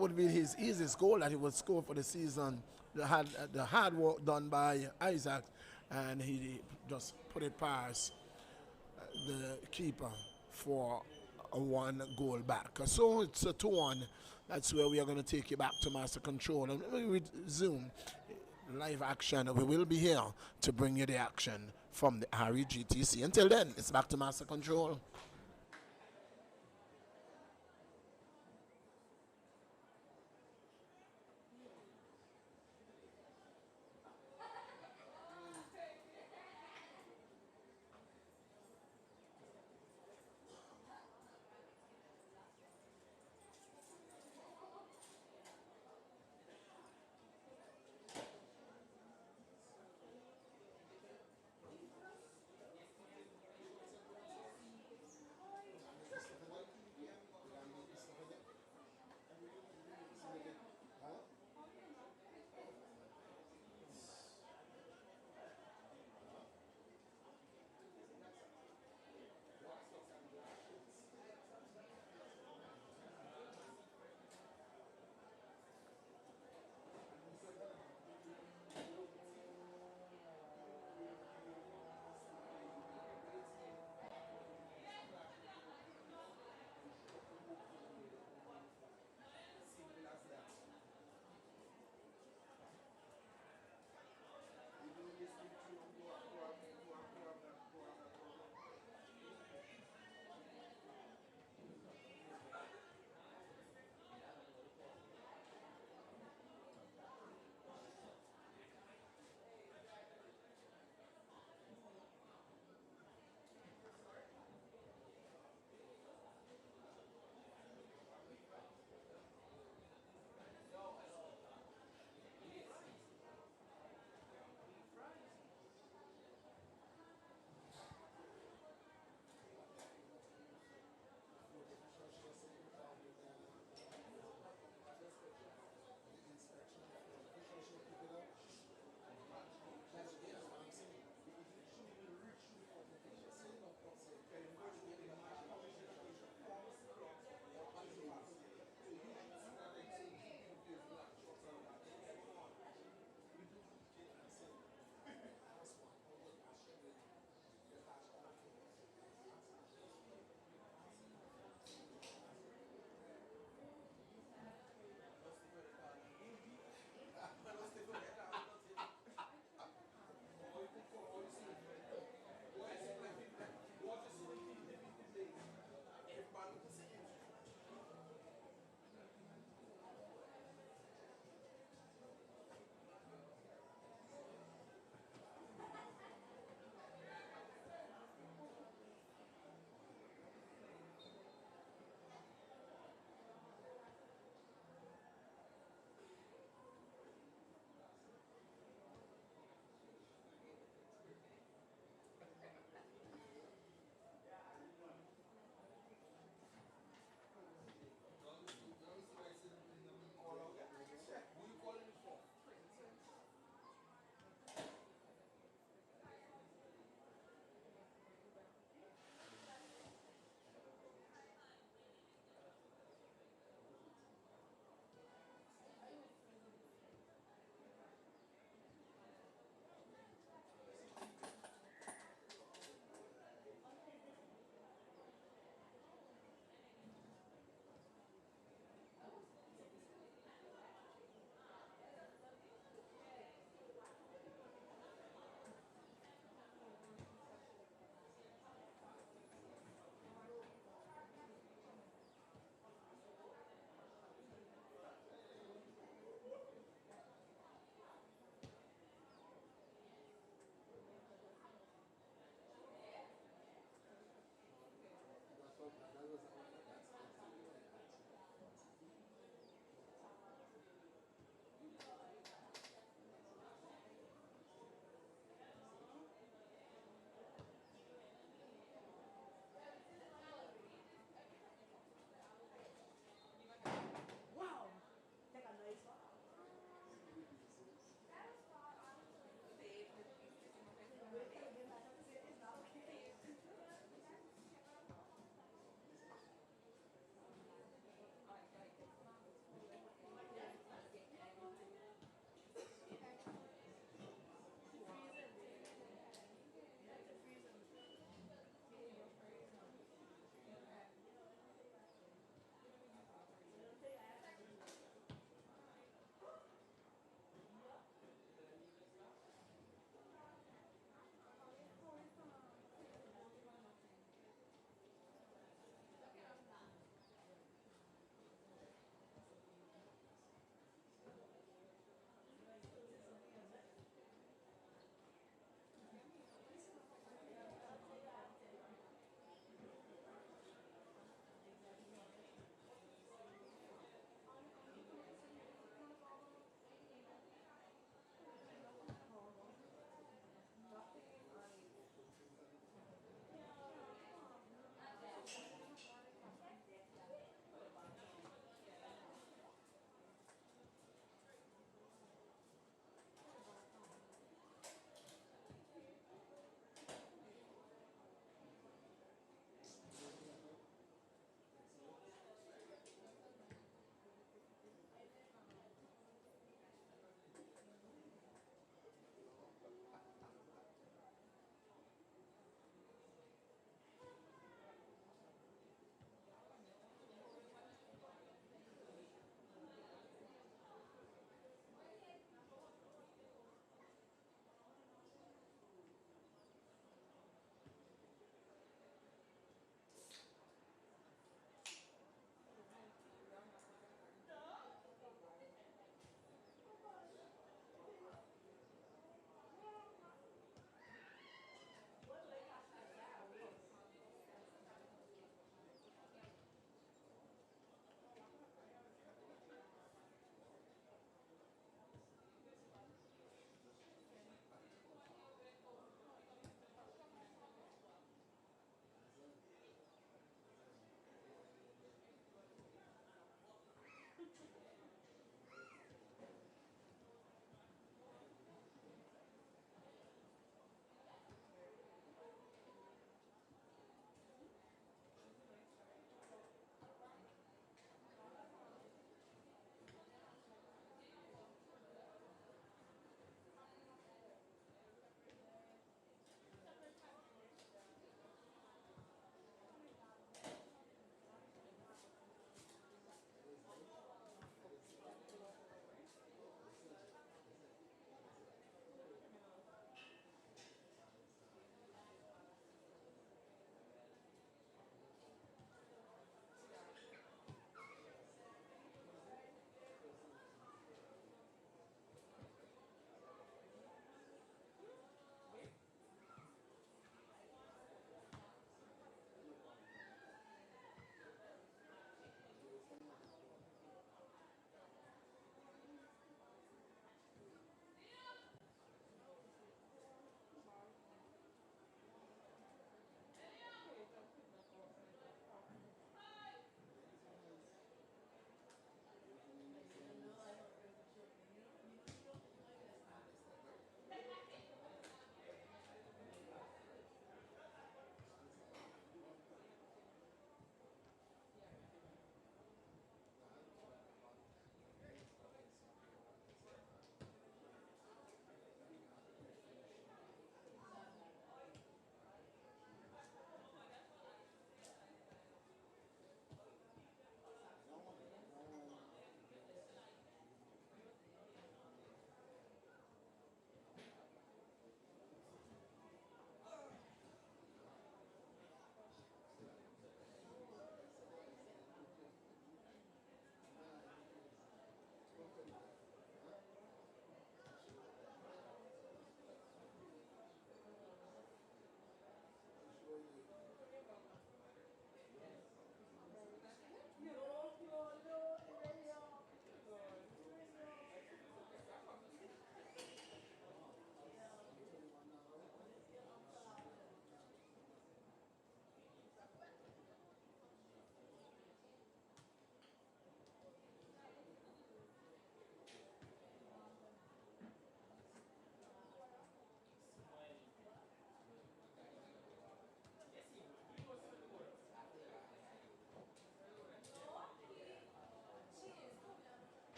would be his easiest goal that he would score for the season? The hard work done by Isaac. And he just put it past the keeper for a 1 goal back. So it's a 2-1. That's where we are going to take you back to Master Control. And we resume live action. We will be here to bring you the action from the REGTC. Until then, it's back to Master Control.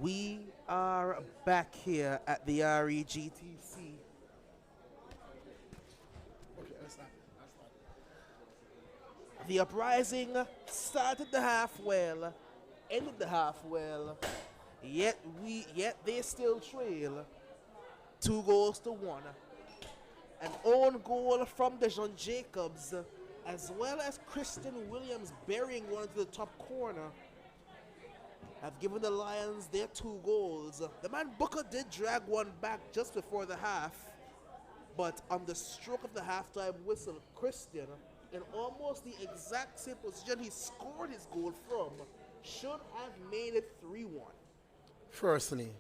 We are back here at the REGTC. Okay, let's start. Let's start. The Uprising started the half well, ended the half well, yet they still trail 2 goals to 1. An own goal from Dejon Jacobs, as well as Christian Williams burying one into the top corner, have given the Lions their 2 goals. The man Booker did drag one back just before the half, but on the stroke of the halftime whistle, Christian, in almost the exact same position he scored his goal from, should have made it 3-1. Firstly,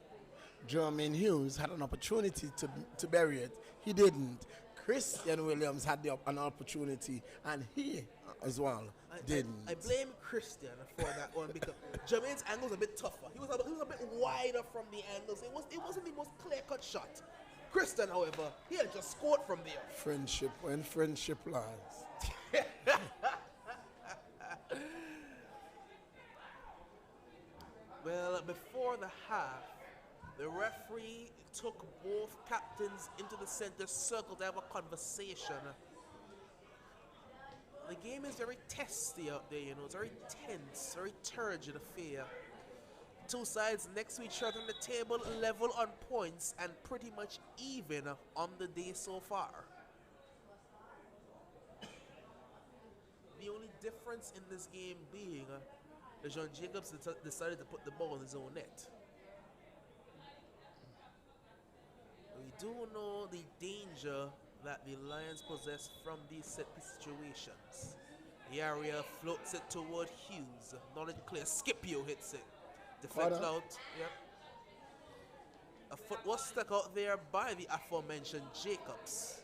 Jermaine Hughes had an opportunity to bury it. He didn't. Christian Williams had an opportunity, and he as well didn't. I blame Christian for that one because Jermaine's angle was a bit tougher. He was a bit wider from the angles. It wasn't the most clear-cut shot. Christian, however, he had just scored from there. Friendship, when friendship lies. Well, before the half, the referee took both captains into the center circle to have a conversation. The game is very testy out there, It's very tense, very turgid affair. 2 sides next to each other on the table, level on points, and pretty much even on the day so far. The only difference in this game being Dejon Jacobs decided to put the ball in his own net. We do know the danger that the Lions possess from these set-piece situations. The area floats it toward Hughes. Not clear. Scipio hits it. Deflected out. Yep. A foot was stuck out there by the aforementioned Jacobs.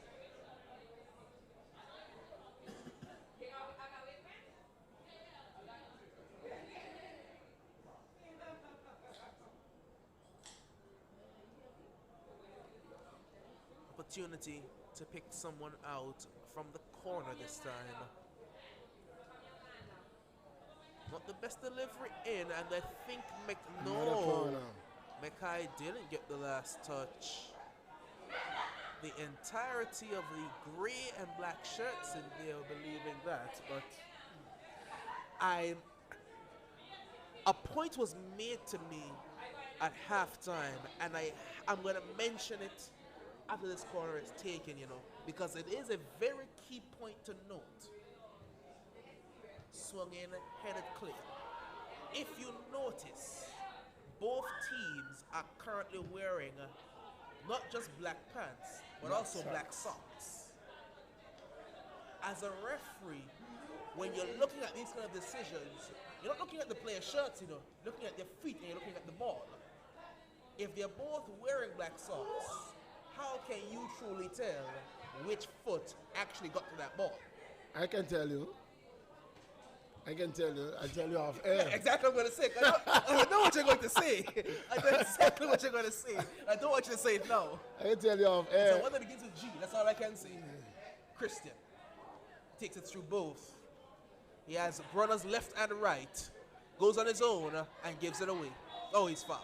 Opportunity to pick someone out from the corner this time. Not the best delivery in, and I think Mackay didn't get the last touch. The entirety of the gray and black shirts in there believing that, but a point was made to me at halftime, and I'm going to mention it after this corner is taken, because it is a very key point to note. Swung in, headed clear. If you notice, both teams are currently wearing not just black pants, but also black socks. As a referee, when you're looking at these kind of decisions, you're not looking at the player's shirts, you're looking at their feet and you're looking at the ball. If they're both wearing black socks, how can you truly tell which foot actually got to that ball? I can tell you. I tell you off air. Exactly what I'm going to say. I know what you're going to say. I know exactly what you're going to say. I don't want you to say it now. I can tell you off air. So one that begins with G, that's all I can say. Christian takes it through both. He has runners left and right. Goes on his own and gives it away. Oh, he's fouled.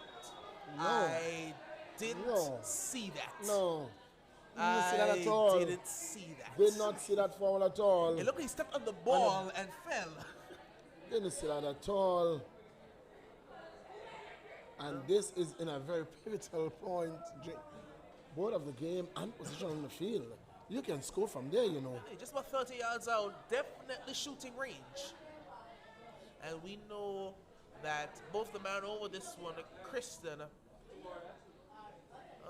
No. I didn't see that. No. Didn't see that at all. Didn't see that. Did not see that foul at all. Look, he stepped on the ball and fell. Didn't see that at all. And this is in a very pivotal point, both of the game and position on the field. You can score from there, Hey, just about 30 yards out, definitely shooting range. And we know that both the man over this one, Christian,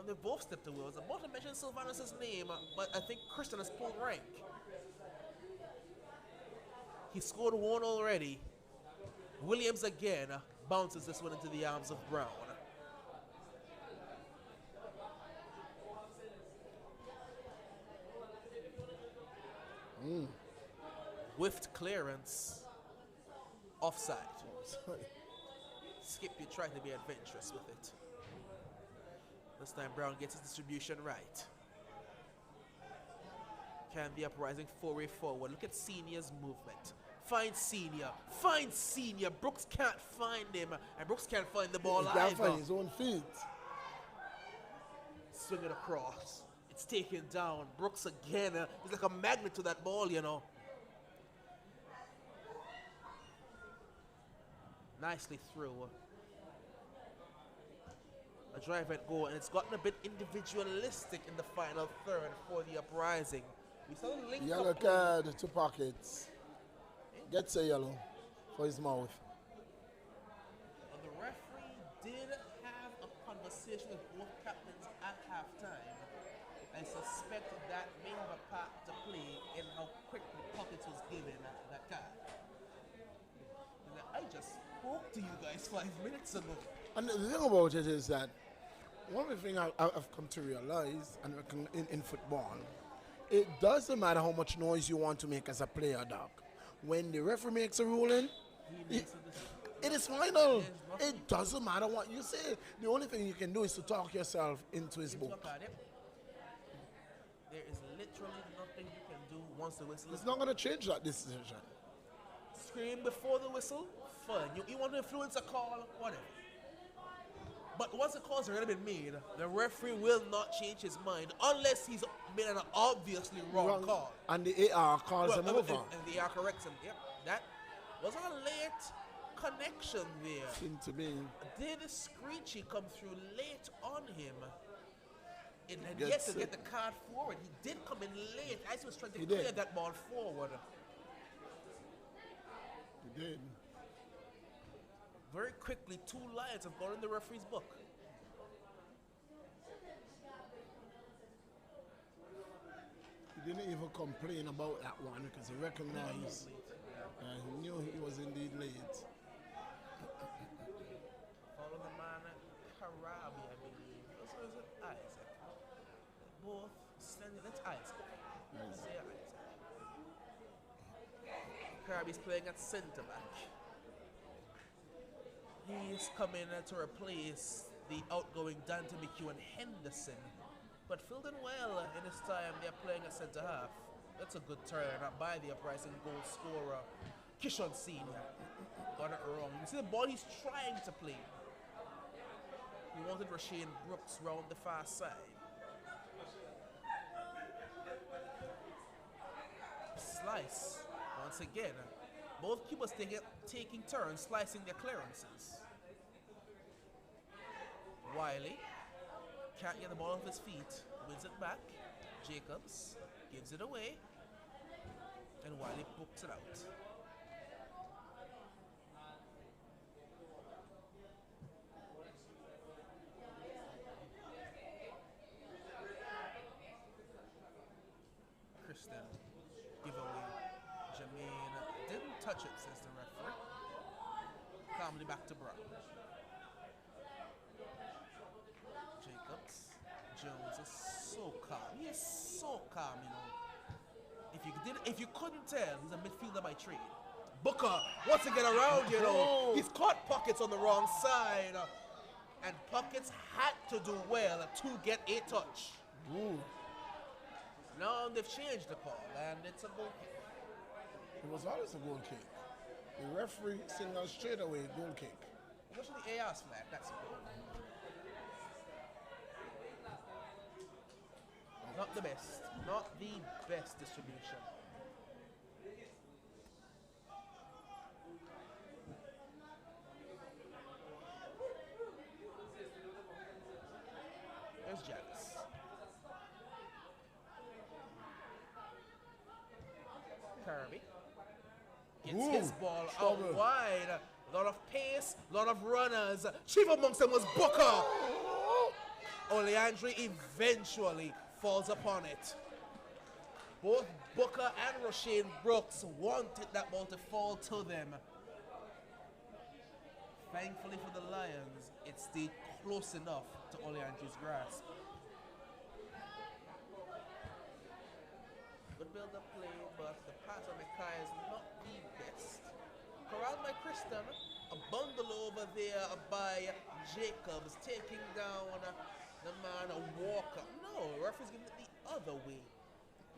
they both stepped away. I was about to mention Sylvanus' name, but I think Christian has pulled rank. He scored one already. Williams again bounces this one into the arms of Brown. Whiffed clearance. Offside. Skip, you tried to be adventurous with it. This time Brown gets his distribution right. Can the Uprising foray forward? Look at Senior's movement. Find Senior. Find Senior. Brooks can't find him. And Brooks can't find the ball He either. can't find his own feet. Swing it across. It's taken down. Brooks again. He's like a magnet to that ball, you know. Nicely through. A drive and goal, and it's gotten a bit individualistic in the final third for the Uprising. We saw the link Yellow up play. card to Pockets. Gets a yellow for his mouth. And the referee did have a conversation with both captains at halftime. I suspect that may have a part to play in how quickly Pockets was given that card. And I just spoke to you guys 5 minutes ago. And the thing about it is that one of the things I've come to realize in football, it doesn't matter how much noise you want to make as a player, Doc. When the referee makes a ruling, it is final. It doesn't matter what you say. The only thing you can do is to talk yourself into his book. There is literally nothing you can do once the whistle is It's not going to change that decision. scream before the whistle, fine. You want to influence a call, whatever. But once the call's already been made, the referee will not change his mind unless he's made an obviously wrong call. And the AR calls him over. And the AR corrects him. Yep, that was a late connection there. Seemed to be. Did Screechy come through late on him? And had yet to get the card forward. He did come in late. Ice was trying to clear that ball forward. He did. Very quickly, 2 Lions have gone in the referee's book. He didn't even complain about that one because he recognized he knew he was indeed late. Follow the man, Karabi, I believe. Also, is it Isaac? Both standing. That's Isaac. Say Isaac. Karabi's playing at centre back. He's coming to replace the outgoing Dante McHugh and Henderson. But filled in well in his time. They're playing at centre half. That's a good turn by the Uprising goal scorer, Kishon Senior. Got it wrong. You see the ball he's trying to play. He wanted Rasheen Brooks round the far side. Slice once again. Both keepers taking turns slicing their clearances. Wiley can't get the ball off his feet. Wins it back. Jacobs gives it away. And Wiley books it out. Kristen give away. Jermaine didn't touch it, says the referee. Calmly back to Brown. Jacobs. Jones is so calm. He is so calm, you know. If you couldn't tell, he's a midfielder by trade. Booker wants to get around, you know. He's caught Pockets on the wrong side. And Pockets had to do well to get a touch. Ooh. Now they've changed the call, and it's a goal kick. It was always a goal kick. The referee signaled straight away goal kick. Go to the AR's flag, that's a goal. Not the best. Not the best distribution. There's Janice. Kirby gets his ball out wide. A lot of pace, a lot of runners. Chief amongst them was Booker. Oleandre eventually falls upon it. Both Booker and Rasheen Brooks wanted that ball to fall to them. Thankfully for the Lions, it stayed close enough to Oleandre's grasp. Good build-up play, but the pass on Mekai is not the best. Corralled by Kristen, a bundle over there by Jacobs, taking down the man Walker. No, referee's giving it the other way.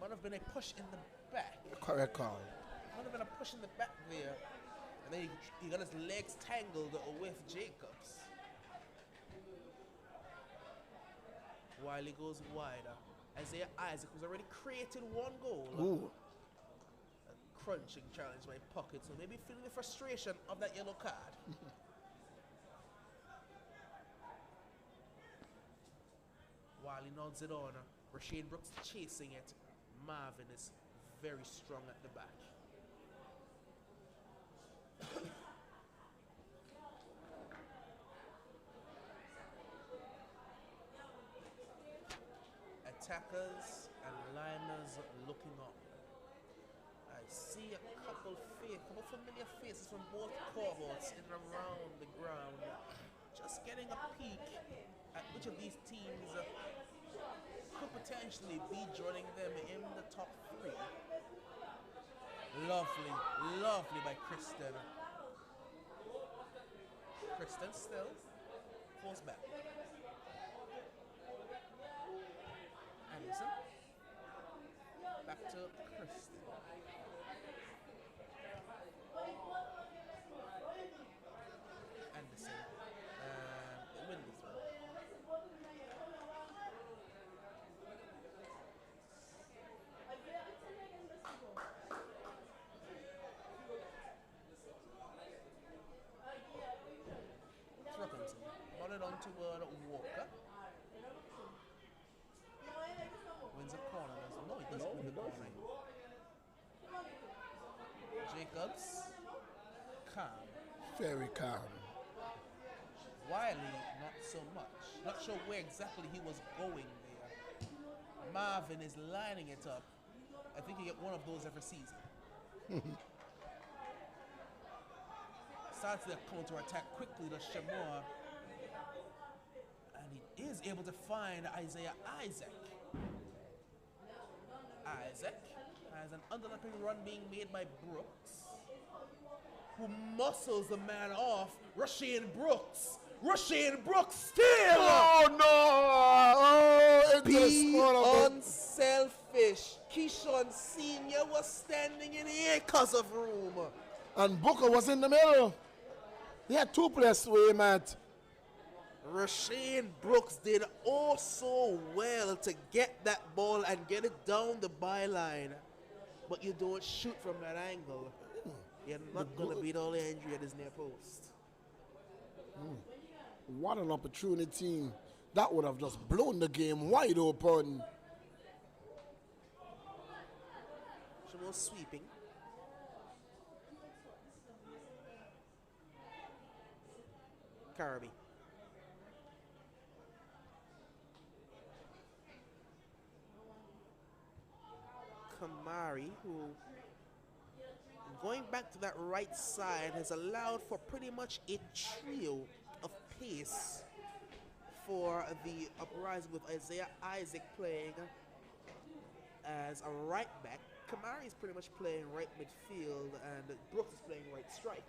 Might have been a push in the back. Correct call. Might have kind of pushing the back there. And then he got his legs tangled with Jacobs. While he goes wider. Isaiah Isaac was already created one goal. Ooh. A crunching challenge by Pocket, so maybe feeling the frustration of that yellow card. While he nods it on, Rashid Brooks chasing it. Marvin is very strong at the back. Attackers and liners looking on. I see a couple familiar faces from both cohorts in and around the ground. Just getting a peek at which of these teams could potentially be joining them in the top three. Lovely by Kristen. Kristen still falls back. Anderson. Back to Kristen. Anderson. Windleswell. Throckhamton. Ball it on toward Walker. Wins a corner. No, he doesn't win the corner. Jacobs. Calm. Very calm. Wiley, not so much. Not sure where exactly he was going there. Marvin is lining it up. I think you get one of those every season. Starts their counter attack quickly to Shamor. And he is able to find Isaiah Isaac. Isaac has an underlapping run being made by Brooks, who muscles the man off. Rasheen Brooks steal! Oh no! Oh, Be unselfish. Keyshawn Sr. was standing in the acres of room. And Booker was in the middle. He had two players to aim at. Rasheen Brooks did oh so well to get that ball and get it down the byline. But you don't shoot from that angle. You're not going to beat all the injury at his near post. What an opportunity. That would have just blown the game wide open. Shamor sweeping. Carby. Kamari, who going back to that right side has allowed for pretty much a trio of pace for the Uprising, with Isaiah Isaac playing as a right back. Kamari is pretty much playing right midfield and Brooks is playing right striker.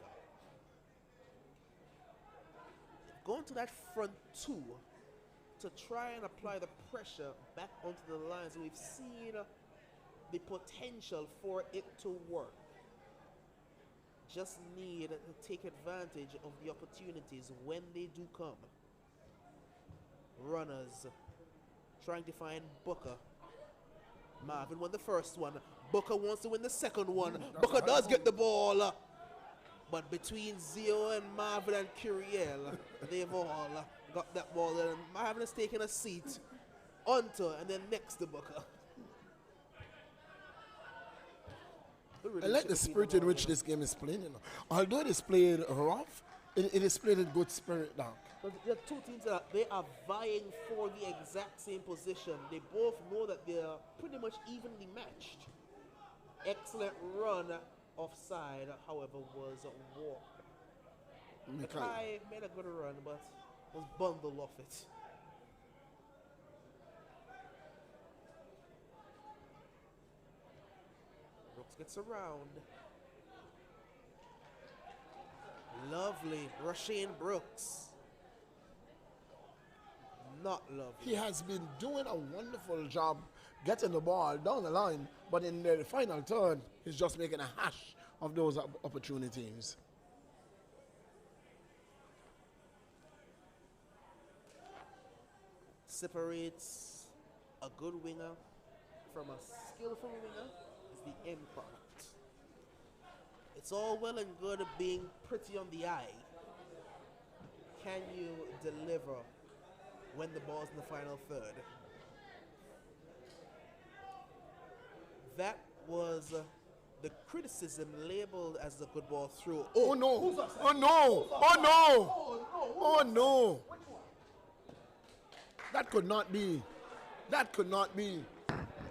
Going to that front two to try and apply the pressure back onto the lines. We've seen the potential for it to work. Just need to take advantage of the opportunities when they do come. Runners trying to find Booker. Marvin won the first one. Booker wants to win the second one. Booker does get the ball. But between Zio and Marvin and Curiel, they've all got that ball. And Marvin is taking a seat onto and then next to Booker. I like the spirit in which this game is playing. You know. Although it is played rough, it is played in good spirit now. But there are two teams that they are vying for the exact same position. They both know that they're pretty much evenly matched. Excellent run offside, however, was walked. Mackay made a good run, but was bundled off it. Brooks gets around. Lovely. Rasheen Brooks. Not lovely. He has been doing a wonderful job getting the ball down the line, but in the final third, he's just making a hash of those opportunities. Separates a good winger from a skillful winger is the end product. It's all well and good being pretty on the eye. Can you deliver when the ball's in the final third? That was the criticism labeled as a good ball through. Oh no! Oh no! Oh no! Oh no! That could not be. That could not be.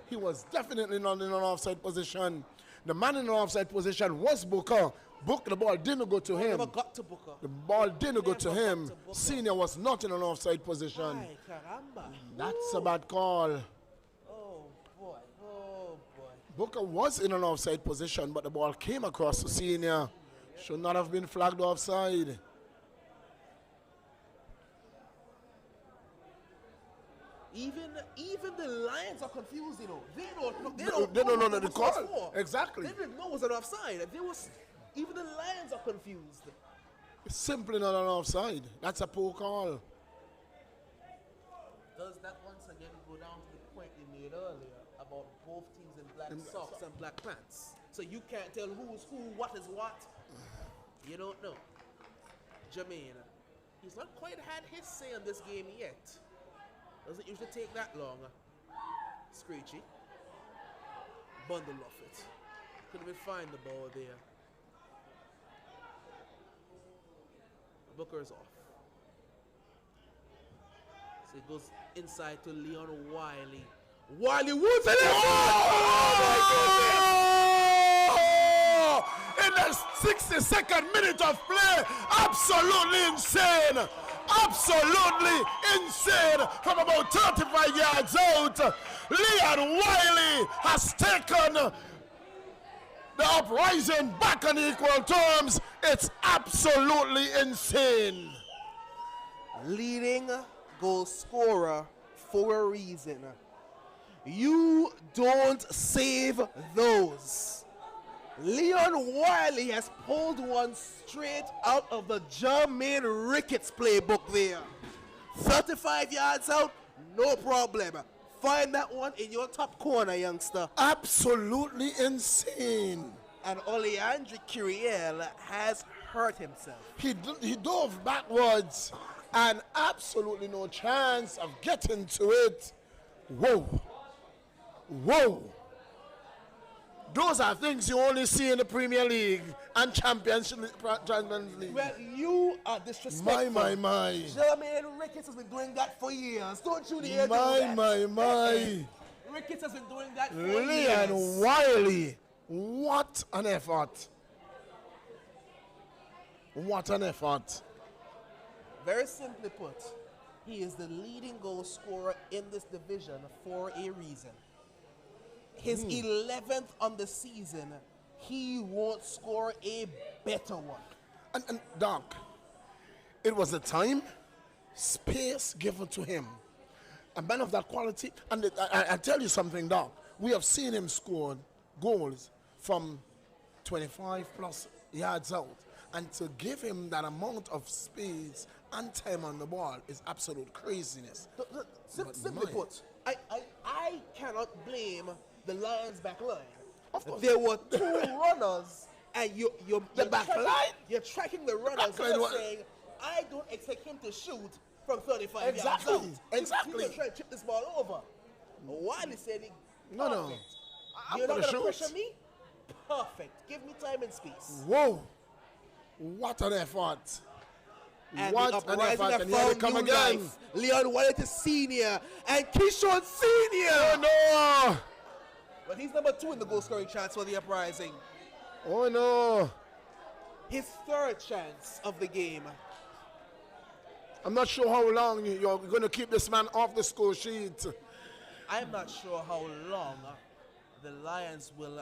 He was definitely not in an offside position. The man in an offside position was Booker. Booker, the ball didn't go to him. Never got to Booker. The ball didn't go to Never him. got to Booker. Senior was not in an offside position. Ay, caramba. That's Ooh. a bad call. Oh boy. Oh boy. Booker was in an offside position, but the ball came across to Senior. Should not have been flagged offside. Even the Lions are confused, you know. They They don't know what the was was call. for. Exactly. They didn't know it was an offside. Even the Lions are confused. It's simply not an offside. That's a poor call. Does that once again go down to the point you made earlier about both teams in black socks and black pants? So you can't tell who's who, what is what. You don't know. Jermaine, he's not quite had his say on this game yet. Doesn't usually take that long. Screechy. Bundle off it. Could have been fine, the ball there. Booker's off. So it goes inside to Leon Wiley. Wiley Woods and In the 62nd minute of play, absolutely insane. Absolutely insane. From about 35 yards out, Leon Wiley has taken the Uprising back on equal terms. It's absolutely insane. leading goal scorer for a reason. You don't save those. Leon Wiley has pulled one straight out of the Jermaine Ricketts playbook there. 35 yards out, no problem. Find that one in your top corner, youngster. Absolutely insane. And Oleandre Curiel has hurt himself. He dove backwards and absolutely no chance of getting to it. Whoa. Whoa. Those are things you only see in the Premier League and Champions League. Well, you are disrespectful. My. Jermaine Ricketts has been doing that for years. Don't you dare do that. My. Ricketts has been doing that for Leon years. Wiley. What an effort. What an effort. Very simply put, he is the leading goal scorer in this division for a reason. His 11th on the season, he won't score a better one. And Doc, it was the time, space given to him. A man of that quality. And I tell you something, Doc. We have seen him score goals from 25 plus yards out. And to give him that amount of space and time on the ball is absolute craziness. Simply put, I cannot blame the Lions back line. Of course. There were two runners, and you're back tracking, line? You're tracking the runners. back line You're was- saying, I don't expect him to shoot from 35 Exactly, yards out. exactly. He's trying to chip this ball over. Wiley said, No. perfect. I'm You're not gonna going to shoot. pressure me? Perfect. Give me time and space. Whoa. What an effort. And What the an Uprising effort. have And here they found come new again. life. Leon Wiley is senior and Keyshawn senior. Oh no. But he's number 2 in the goal scoring chance for the Uprising. Oh no. His third chance of the game. I'm not sure how long you're going to keep this man off the score sheet. I'm not sure how long the Lions will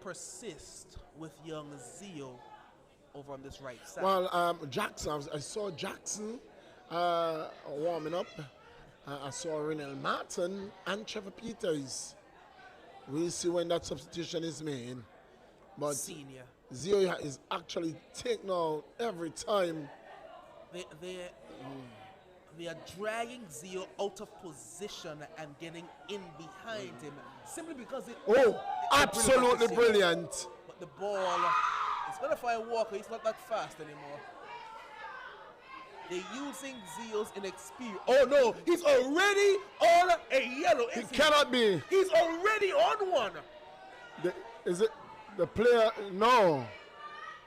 persist with young Zio over on this right side. Well, Jackson, I saw Jackson warming up. I saw Renel Martin and Trevor Peters. We'll see when that substitution is made. But Senior. Zio is actually taken out every time. They are dragging Zio out of position and getting in behind him simply because Absolutely brilliant. But the ball is going to find Walker. He's not that fast anymore. They're using Zio's inexperience. Oh no, he's already on a yellow. He cannot be. He's already on one. Is it the player? No.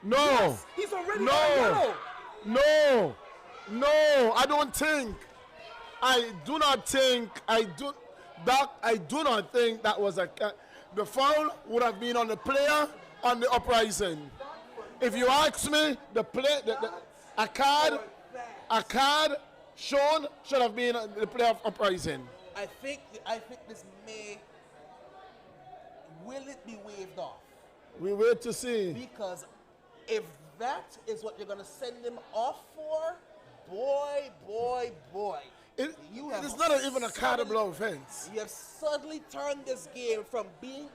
No. Yes, he's already on yellow. No. No, I don't think. I do not think. I do not think that was the foul would have been on the player on the Uprising. If you ask me, a card shown should have been the player of Uprising. I think this will it be waved off? We wait to see. Because if that is what you're going to send him off for, boy. It is not even a cardable offense. You have suddenly turned this game from being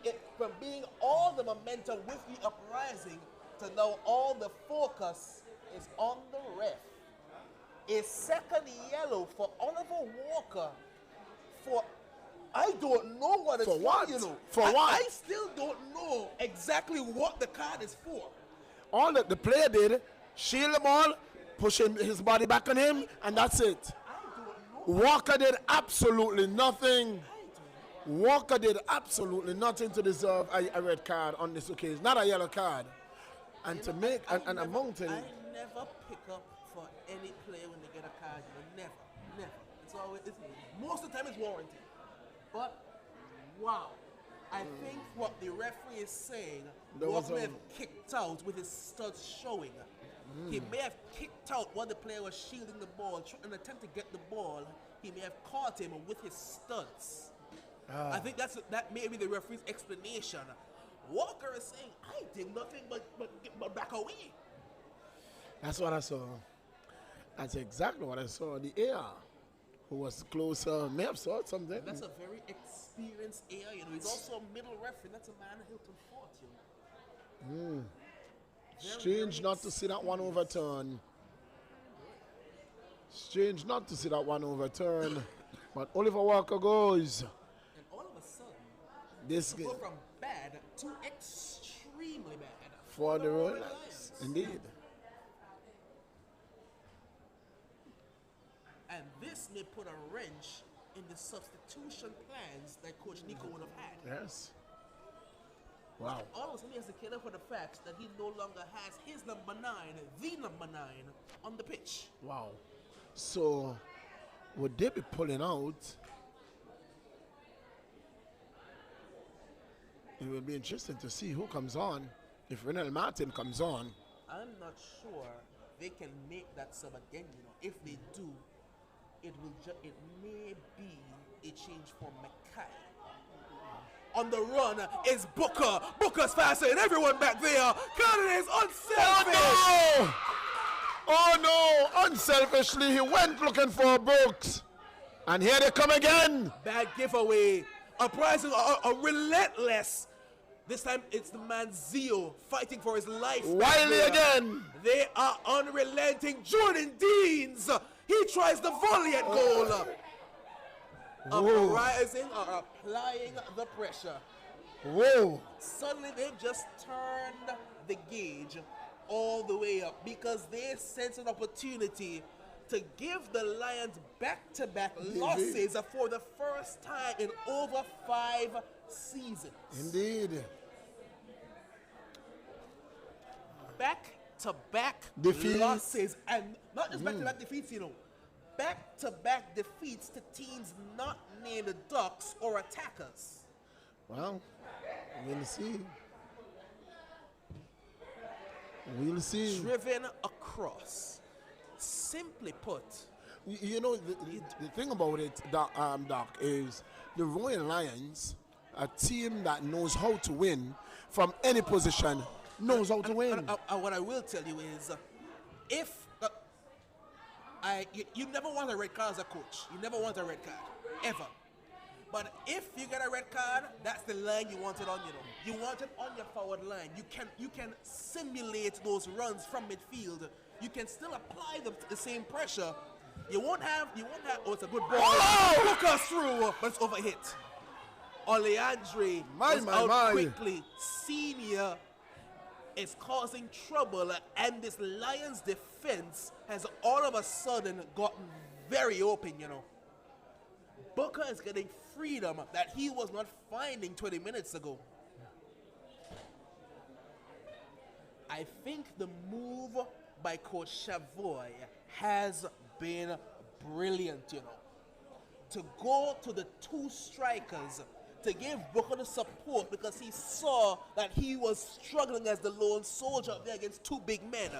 all the momentum with the Uprising to now all the focus is on the ref. A second yellow for Oliver Walker for I don't know what it's for. What? You know. For what? I still don't know exactly what the card is for. All that the player did, shield the ball, push his body back on him, and that's it. Walker did absolutely nothing. Walker did absolutely nothing to deserve a red card on this occasion, not a yellow card. And to make an amount. I never pick up for any player when they get a card. Never. It's always most of the time it's warranted. But wow, I think what the referee is saying, Walker may have kicked out with his studs showing. He may have kicked out while the player was shielding the ball, trying to attempt to get the ball. He may have caught him with his studs. I think that may be the referee's explanation. Walker is saying, I did nothing but back away. That's what I saw. That's exactly what I saw. The AR, who was closer, may have saw something. That's a very experienced AR. You know, he's also a middle referee. That's a man Hilton Fort, you know. Strange not to see that one overturn. Strange not to see that one overturn. But Oliver Walker goes. And all of a sudden, this go from bad to extremely bad for the Royal Lions. Indeed. And this may put a wrench in the substitution plans that Coach Nico would have had. Yes. Wow. Also, he has to cater for the fact that he no longer has his number 9, the number 9, on the pitch. Wow. So, would they be pulling out? It will be interesting to see who comes on. If Renel Martin comes on. I'm not sure they can make that sub again, you know. If they do, it may be a change for Mackay. On the run is Booker. Booker's faster than everyone back there. Canada is unselfish. Oh no! Unselfishly, he went looking for Brooks. And here they come again. Bad giveaway. Uprising are relentless. This time it's the man Zio fighting for his life. Wiley again. They are unrelenting. Jordan Deans. He tries the volley at goal. Uprising are applying the pressure. Whoa. Suddenly they've just turned the gauge all the way up because they sense an opportunity to give the Lions back-to-back losses for the first time in over 5 seasons. Indeed. Back-to-back defeats. losses, and not just back-to-back defeats, you know. Back-to-back defeats to teams not named the Ducks or Attackers. Well, we'll see. We'll see. Driven across. Simply put. You know, the thing about it, Doc, is the Royal Lions, a team that knows how to win from any position, knows how to win. And what I will tell you is, if you never want a red card as a coach. You never want a red card, ever. But if you get a red card, that's the line you want it on, you know. You want it on your forward line. You can simulate those runs from midfield. You can still apply the same pressure. You won't have. Oh, it's a good ball. Oh! Booker's through, but it's overhit. Oleandre was out quickly. Senior is causing trouble, and this Lions defense has all of a sudden gotten very open. Booker is getting freedom that he was not finding 20 minutes ago. I think the move by Coach Chavoy has been brilliant, to go to the two strikers, to give Booker the support, because he saw that he was struggling as the lone soldier up there against two big men.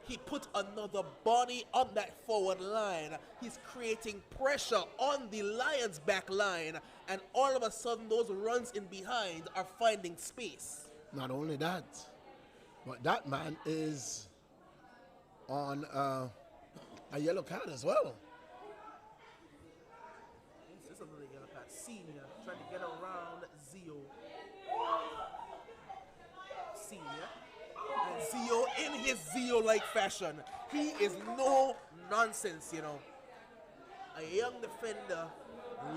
He put another body on that forward line. He's creating pressure on the Lions back line, and all of a sudden those runs in behind are finding space. Not only that, but that man is on a yellow card as well. This is another yellow card. Senior trying to get around Zio. Senior. And Zio, in his Zio-like fashion, he is no nonsense, A young defender,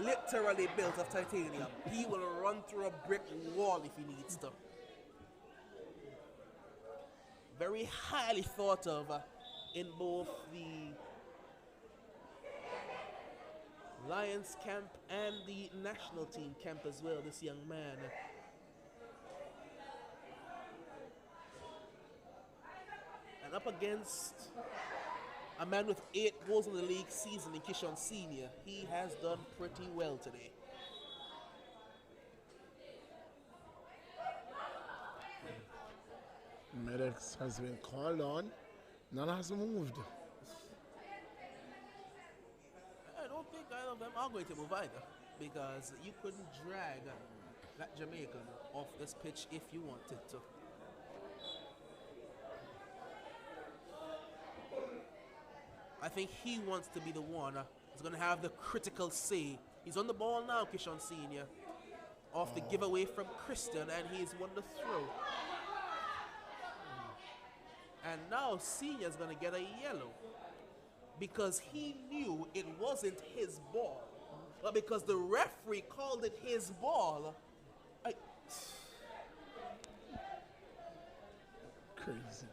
literally built of titanium. He will run through a brick wall if he needs to. Very highly thought of in both the Lions camp and the national team camp as well, this young man. And up against a man with 8 goals in the league season in Kishon Senior, he has done pretty well today. Medics has been called on. None has moved. I don't think either of them are going to move either, because you couldn't drag that Jamaican off this pitch if you wanted to. I think he wants to be the one who's going to have the critical say. He's on the ball now, Kishon Senior, off the giveaway from Christian, and he's won the throw. And now Senior's going to get a yellow because he knew it wasn't his ball. But because the referee called it his ball, Crazy.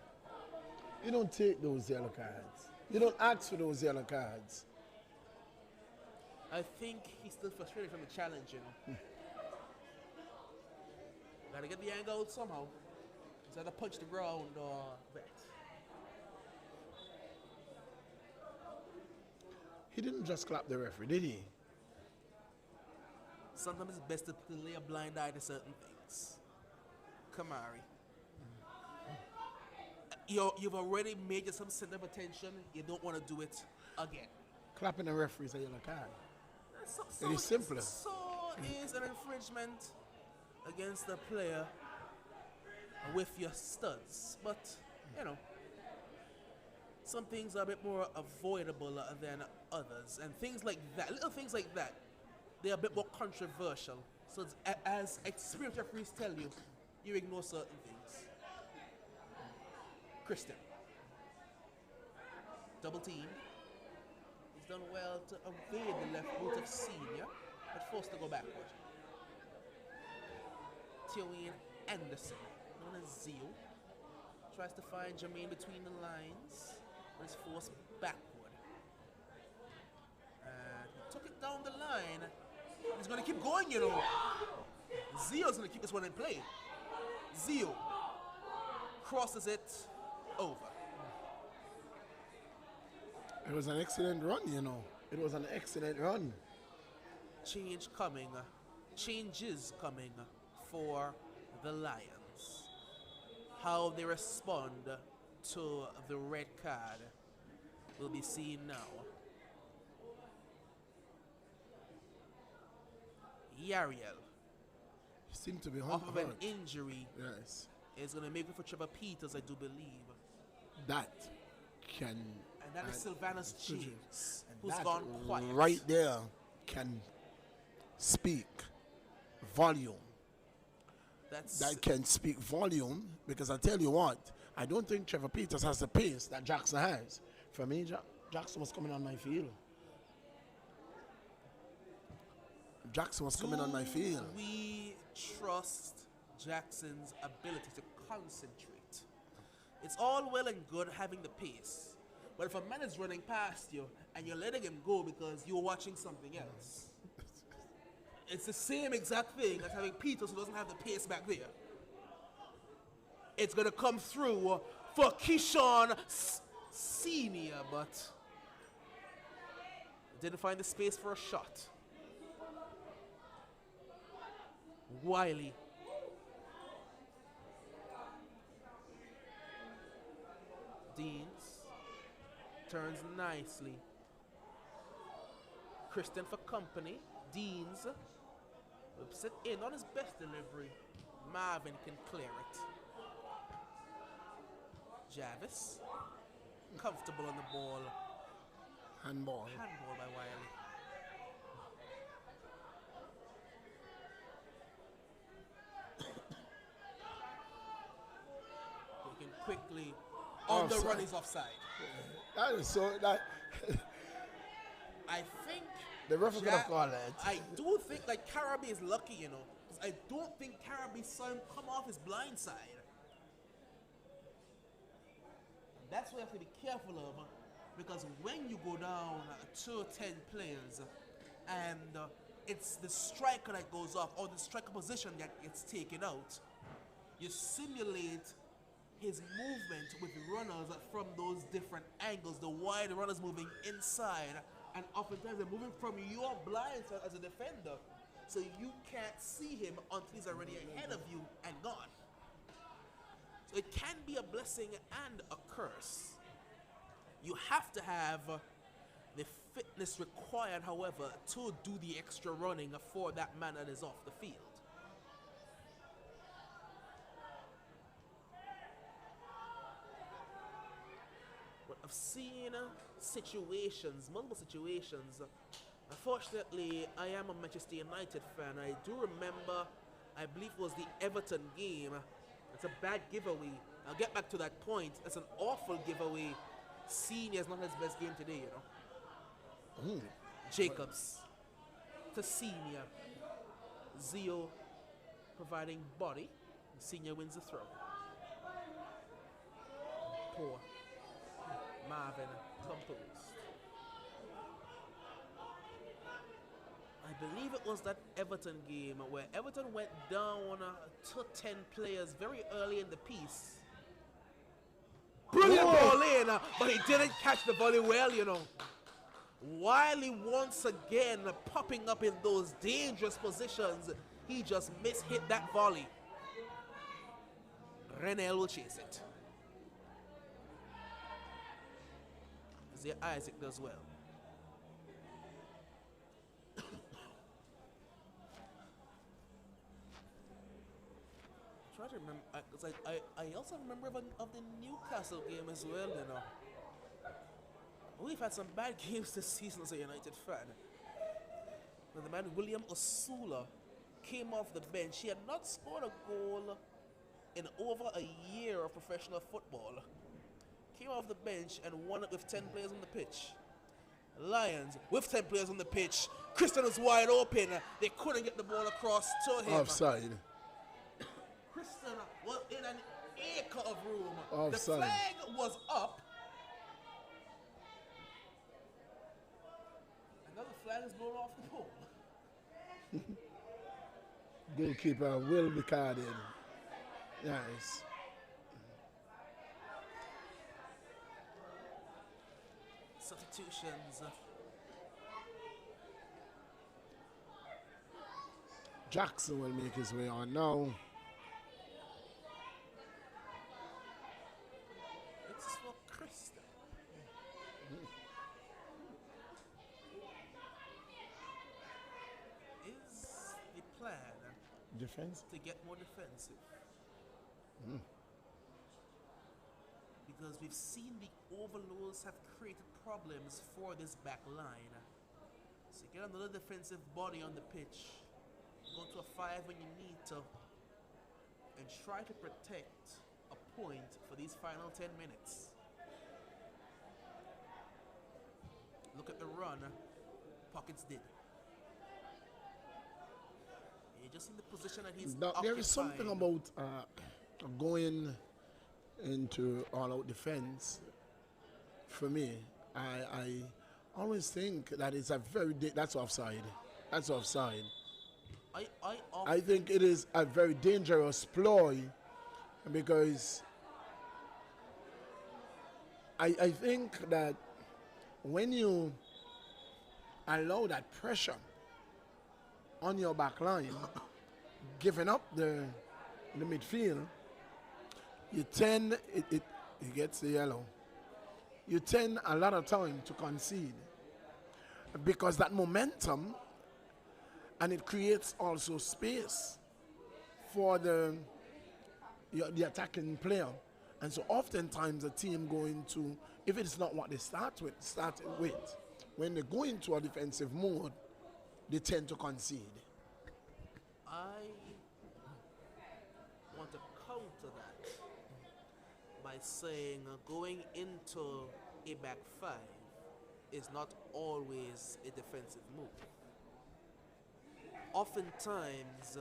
You don't take those yellow cards. You don't ask for those yellow cards. I think he's still frustrated from the challenge, Gotta get the angle out somehow. He's either punch the ground or bet. He didn't just clap the referee, did he? Sometimes it's best to lay a blind eye to certain things. Kamari. You've already made yourself center of attention. You don't want to do it again. Clapping the referee is a yellow card. So it is simpler. So is an infringement against the player with your studs. But, some things are a bit more avoidable than others. And things like that, little things like that, they're a bit more controversial. So it's, as experienced referees tell you, you ignore certain things. Christian. Double team. He's done well to evade the left boot of Senior, but forced to go backward. Tioine Anderson, known as Zio, tries to find Jermaine between the lines, but is forced backward. And he took it down the line. He's going to keep going, Zio's going to keep this one in play. Zio crosses it over. It was an excellent run, It was an excellent run. Changes coming for the Lions. How they respond to the red card will be seen now. Yariel, He seemed to be hurt. off of an injury, Yes. is going to make it for Trevor Peters, I do believe. That can... And that is Sylvanus James, and who's that gone quiet. right there can speak volume. That's that can speak volume, because I tell you what, I don't think Trevor Peters has the pace that Jackson has. For me, Jackson was coming on my field. Jackson was coming on my field. we trust Jackson's ability to concentrate? It's all well and good having the pace, but if a man is running past you and you're letting him go because you're watching something else, it's the same exact thing as having Peters who doesn't have the pace back there. It's going to come through for Keyshawn Senior, but didn't find the space for a shot. Wiley. Deans turns nicely. Christian for company. Deans whips it in on his best delivery. Marvin can clear it. Jarvis comfortable on the ball. Handball. Handball by Wiley. Taken quickly on the Offside. run is offside. That is so. That I think the referee could have called it. I do think like Carabby is lucky, you know. 'Cause I don't think Carabby saw him come off his blind side. That's what you have to be careful of, because when you go down to 10 players and it's the striker that goes off or the striker position that gets taken out, you simulate his movement with runners from those different angles. The wide runners moving inside, and oftentimes they're moving from your blind side as a defender, so you can't see him until he's already ahead of you and gone. So it can be a blessing and a curse. You have to have the fitness required, however, to do the extra running for that man that is off the field. But I've seen situations, multiple situations. Unfortunately, I am a Manchester United fan. I do remember, I believe it was the Everton game. It's a bad giveaway. I'll get back to that point. It's an awful giveaway. Senior's not his best game today, you know. Jacobs to Senior. Zio providing body. Senior wins the throw. Poor. Marvin composed. I believe it was that Everton game where Everton went down to 10 players very early in the piece. Brilliant ball in, but he didn't catch the volley well, you know. Wiley once again popping up in those dangerous positions. He just mishit that volley. Renel will chase it. Isaac does well. Try to remember, because I also remember of the Newcastle game as well, you know. We've had some bad games this season as a United fan. When the man William Osula came off the bench, he had not scored a goal in over a year of professional football. Came off the bench and won it with 10 players on the pitch. Lions with 10 players on the pitch. Christian was wide open. They couldn't get the ball across to him. Offside. Christian was in an acre of room. Offside. The flag was up. Another flag is blown off the pole. Goalkeeper will be carded. Nice. Substitutions. Jackson will make his way on now. It's for Krista. Is the plan Defense? to get more defensive? Because we've seen the overloads have created problems for this back line. So get another defensive body on the pitch. Go to a 5 when you need to. and try to protect a point for these final 10 minutes. Look at the run Pockets did. You just in the position that he's Now, there is occupying. something about going into all-out defense. For me, I always think that it's a that's offside. That's offside. I think it is a very dangerous ploy because I think that when you allow that pressure on your back line, giving up the midfield, you tend, it gets the yellow. You tend a lot of time to concede because that momentum, and it creates also space for the attacking player. And so oftentimes a team going to, if it's not what they started with, when they go into a defensive mode, they tend to concede. I want to counter that by saying going into a back five is not always a defensive move. Oftentimes,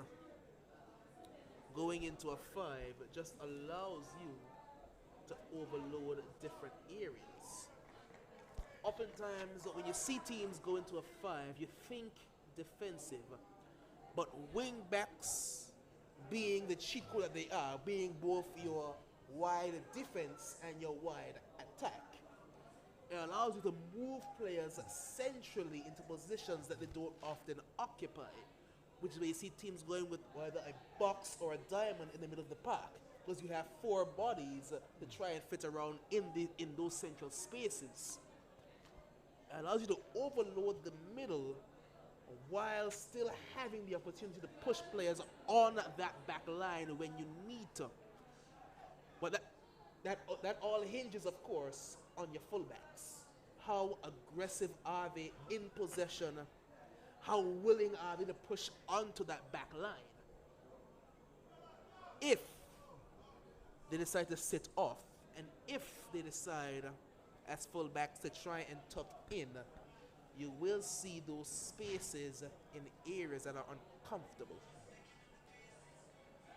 going into a five just allows you to overload different areas. Oftentimes, when you see teams go into a five, you think defensive, but wing backs, being the cheat code that they are, being both your wide defense and your wide attack, it allows you to move players centrally into positions that they don't often occupy, which is where you see teams going with either a box or a diamond in the middle of the park, because you have four bodies to try and fit around in those central spaces. It allows you to overload the middle while still having the opportunity to push players on that back line when you need to. But that all hinges, of course, on your fullbacks. How aggressive are they in possession? How willing are they to push onto that back line? If they decide to sit off, and if they decide as fullbacks to try and tuck in, you will see those spaces in areas that are uncomfortable.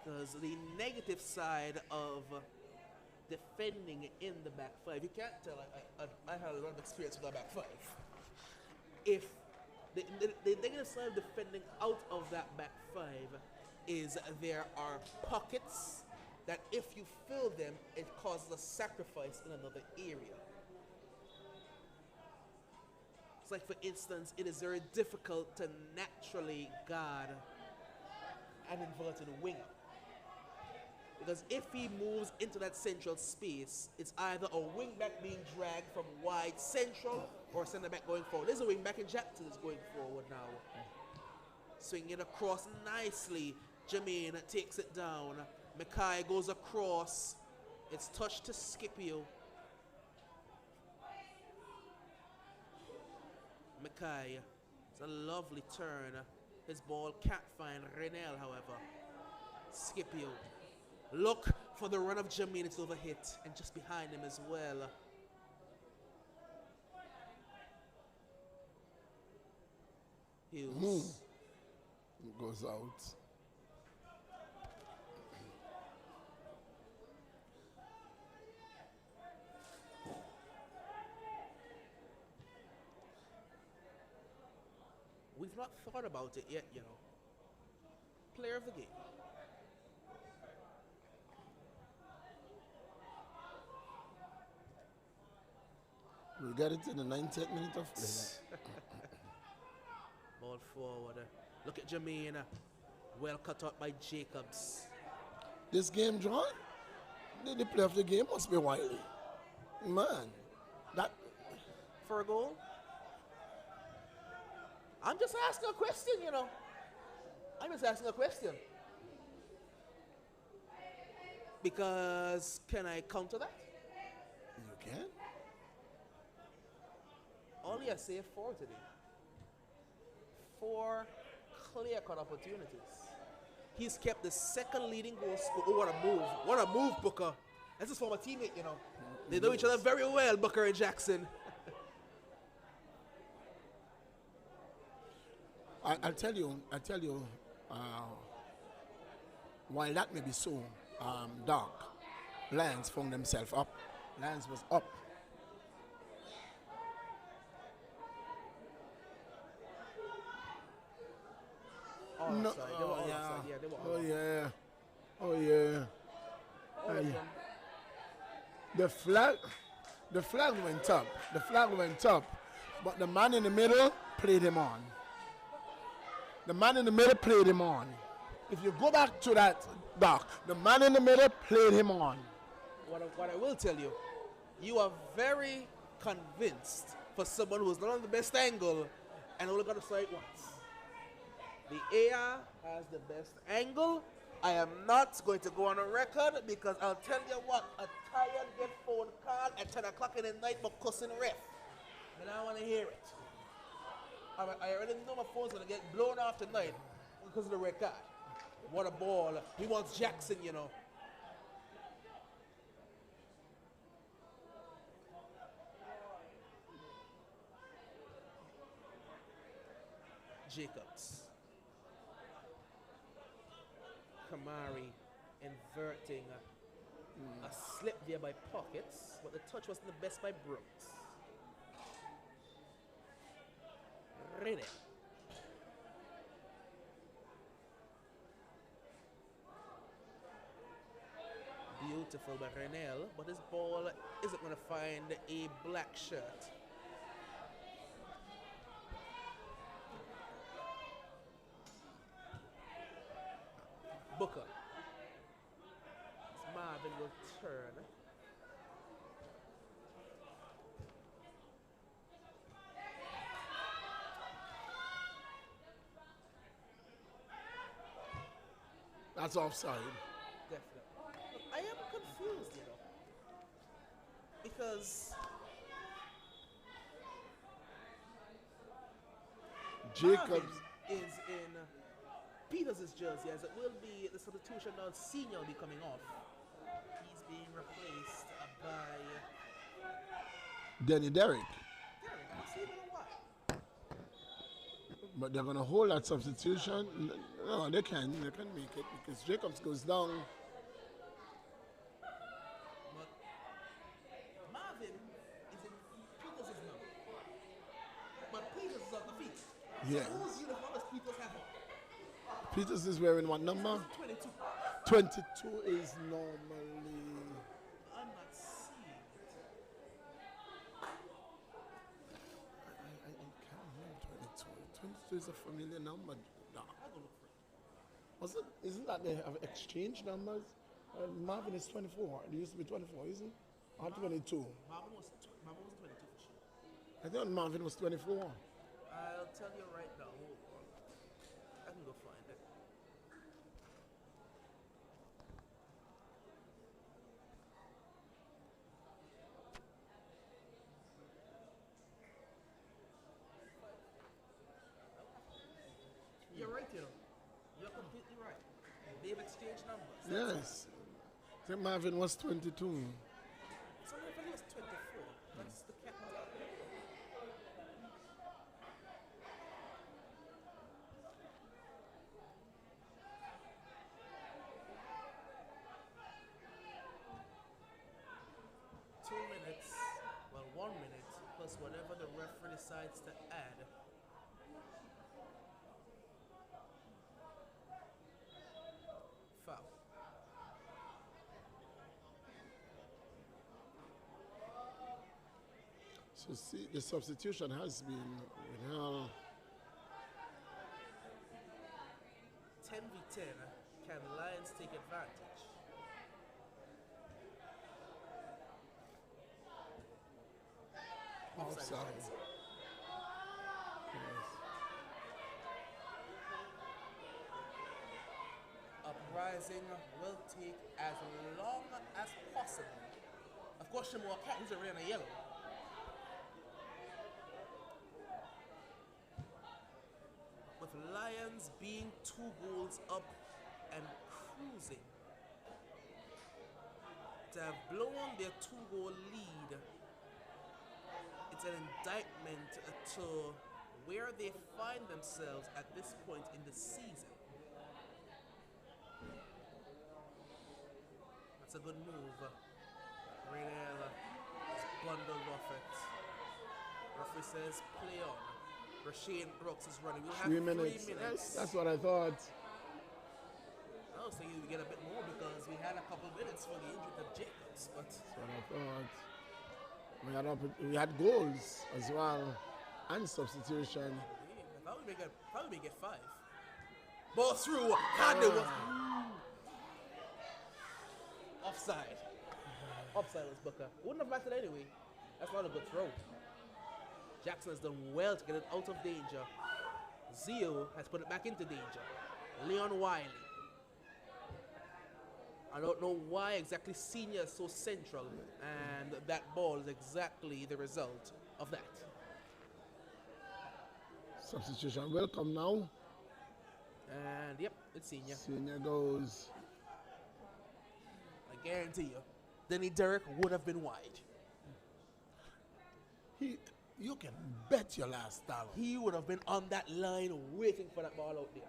Because the negative side of defending in the back five, you can't tell, I had a lot of experience with the back five. If the negative side of defending out of that back five is there are pockets that if you fill them, it causes a sacrifice in another area. It's like, for instance, it is very difficult to naturally guard an inverted winger. Because if he moves into that central space, it's either a wing back being dragged from wide central or a centre back going forward. There's a wing back in Jackson is going forward now. Swinging it across nicely. Jermaine takes it down. Mackay goes across. It's touched to Scipio. Mackay, it's a lovely turn. His ball can't find Renel, however. Scipio, look for the run of Jermaine. It's overhit, and just behind him as well. Hughes. Goes out. We've not thought about it yet, you know. Player of the game. We got it in the 90th minute of play. Ball forward. Look at Jermaine. Well cut out by Jacobs. This game, John, the play of the game must be Wiley. Man, that... For a goal? I'm just asking a question, you know. I'm just asking a question. Because can I counter that? You can? Only I say 4 today. 4 clear-cut opportunities. He's kept the second leading goal scorer. Oh, what a move. What a move, Booker. That's his former teammate, you know. They know each other very well, Booker and Jackson. I'll tell you, while that may be so dark, Lions found themselves up. Lions was up. All No, offside. They were all offside. Yeah, they were all oh offside. yeah, oh yeah. All of them. The flag went up. The flag went up, but the man in the middle played him on. The man in the middle played him on. If you go back to that doc, the man in the middle played him on. What I will tell you, you are very convinced for someone who is not on the best angle and only got to saw it once. The AR has the best angle. I am not going to go on a record because I'll tell you what, a tired get phone call at 10 o'clock in the night for cussing ref. And I want to hear it. I already know my phone's going to get blown off tonight because of the red card. What a ball. He wants Jackson, you know. Jacobs. Kamari inverting a slip there by Pockets, but the touch wasn't the best by Brooks. Ready. Beautiful by Renel, but his ball isn't going to find a black shirt. Booker. Marvin will turn. That's offside. Definitely. I am confused, you know. Because Jacobs. Marvin is in Peters' jersey, as it will be the substitution now. Senior will be coming off. He's being replaced by Denny Derrick. Derek. I see him in a while. But they're going to hold that substitution. No, they can make it because Jacobs goes down. But Marvin is in Peters' number. But Peters is on the field. Yes. So whose uniform does Peters have on? Peters is wearing what number? 22. 22 is normally. I'm not seeing it. I can't remember 22. 22 is a familiar number. No. I'll go look for it. Isn't that they have exchange numbers? Marvin is 24. It used to be 24, isn't it? Or 22. Marvin was 22 for sure. I thought Marvin was 24. I'll tell you right now. Hold on. I can go find it. You're right, you know. You're completely right. They've exchanged numbers. Yes. I think Marvin was 22. Somebody was 24. That's the captain. 2 minutes, well, 1 minute, plus whatever the referee decides to add. Foul. So see, the substitution has been 10 v 10. Can Lions take advantage? offside. Offside. Yes. Uprising will take as long as possible. Of course, Shimon Cat, he's already on a yellow. With Lions being 2 goals up losing. To have blown their 2-goal lead, it's an indictment to where they find themselves at this point in the season. That's a good move. Raynell is bundled off it. Referee says play on. Rasheen Brooks is running. We'll have 3 minutes. 3 minutes. Yes, that's what I thought. I was thinking we get a bit more because we had a couple minutes for the injury of Jacobs, but That's what I thought. We had goals as well and substitution. I thought we get 5. Ball through, and it was offside. Offside was Booker. Wouldn't have mattered anyway. That's not a good throw. Jackson has done well to get it out of danger. Zio has put it back into danger. Leon Wiley. I don't know why exactly Senior is so central, and that ball is exactly the result of that. Substitution will come now. And yep, it's Senior. Senior goes. I guarantee you, Denny Derrick would have been wide. You can bet your last dollar. He would have been on that line waiting for that ball out there.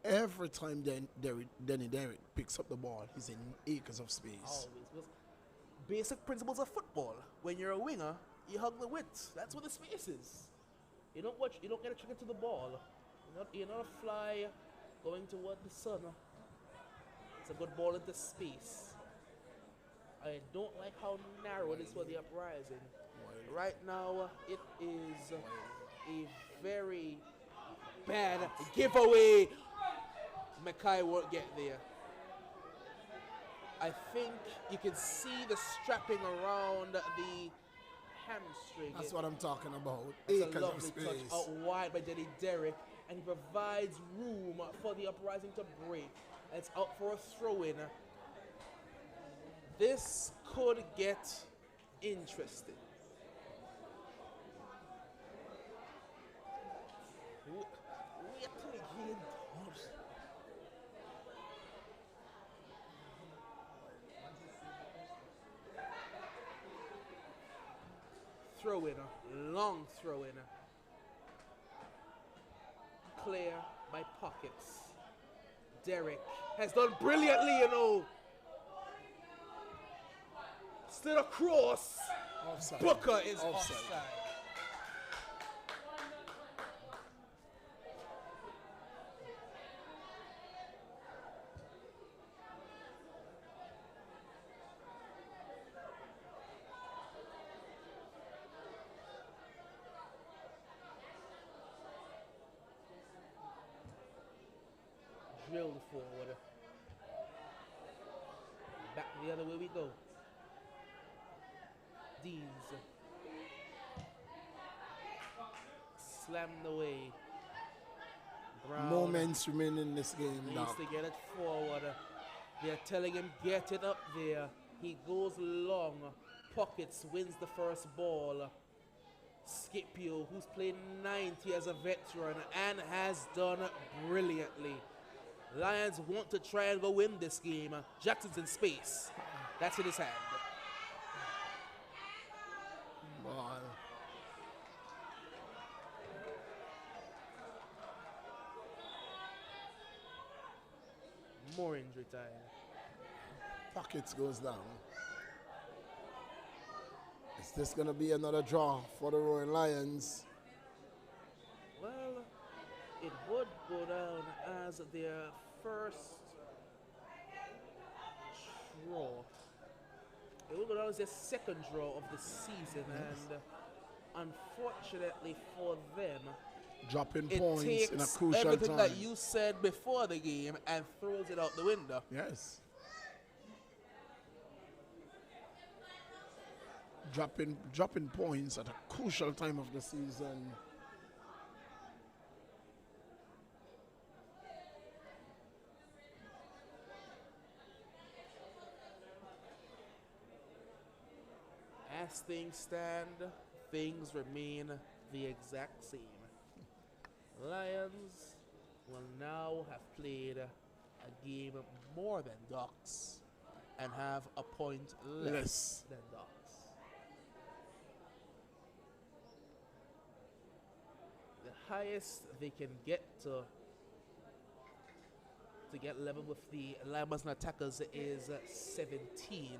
Every time Denny Derrick picks up the ball, he's in acres of space. Always. Because basic principles of football. When you're a winger, you hug the width. That's what the space is. You don't get a trigger to the ball. You're not a fly going toward the sun. It's a good ball into space. I don't like how narrow it is for the Uprising. Right now, it is a very bad giveaway. Mackay won't get there. I think you can see the strapping around the hamstring. That's what I'm talking about. It's Acres a of lovely space. touch out wide by Denny Derrick, and he provides room for the Uprising to break. And it's out for a throw-in. This could get interesting. Wait till the game comes. Throw-in, long throw-in. Clear by Pockets. Derrick has done brilliantly, you know. Slid across. Offside. Booker is offside. Drilled forward. Back the other way we go. Deans. Slammed away. Brown Moments remain in this game now. needs to get it forward. They're telling him, get it up there. He goes long. Pockets wins the first ball. Scipio, who's played 90 as a veteran and has done brilliantly. Lions want to try and go win this game. Jackson's in space. That's in his hand. Ball. More injury time. Pockets goes down. Is this going to be another draw for the Roaring Lions? Well, it would go down as their first draw. It will go down as their second draw of the season, and unfortunately for them, Dropping it points takes in a crucial everything time. that you said before the game and throws it out the window. Yes. Dropping points at a crucial time of the season. As things stand, things remain the exact same. Lions will now have played a game more than Ducks and have a point less than Ducks. The highest they can get to get level with the Lions and Attackers is 17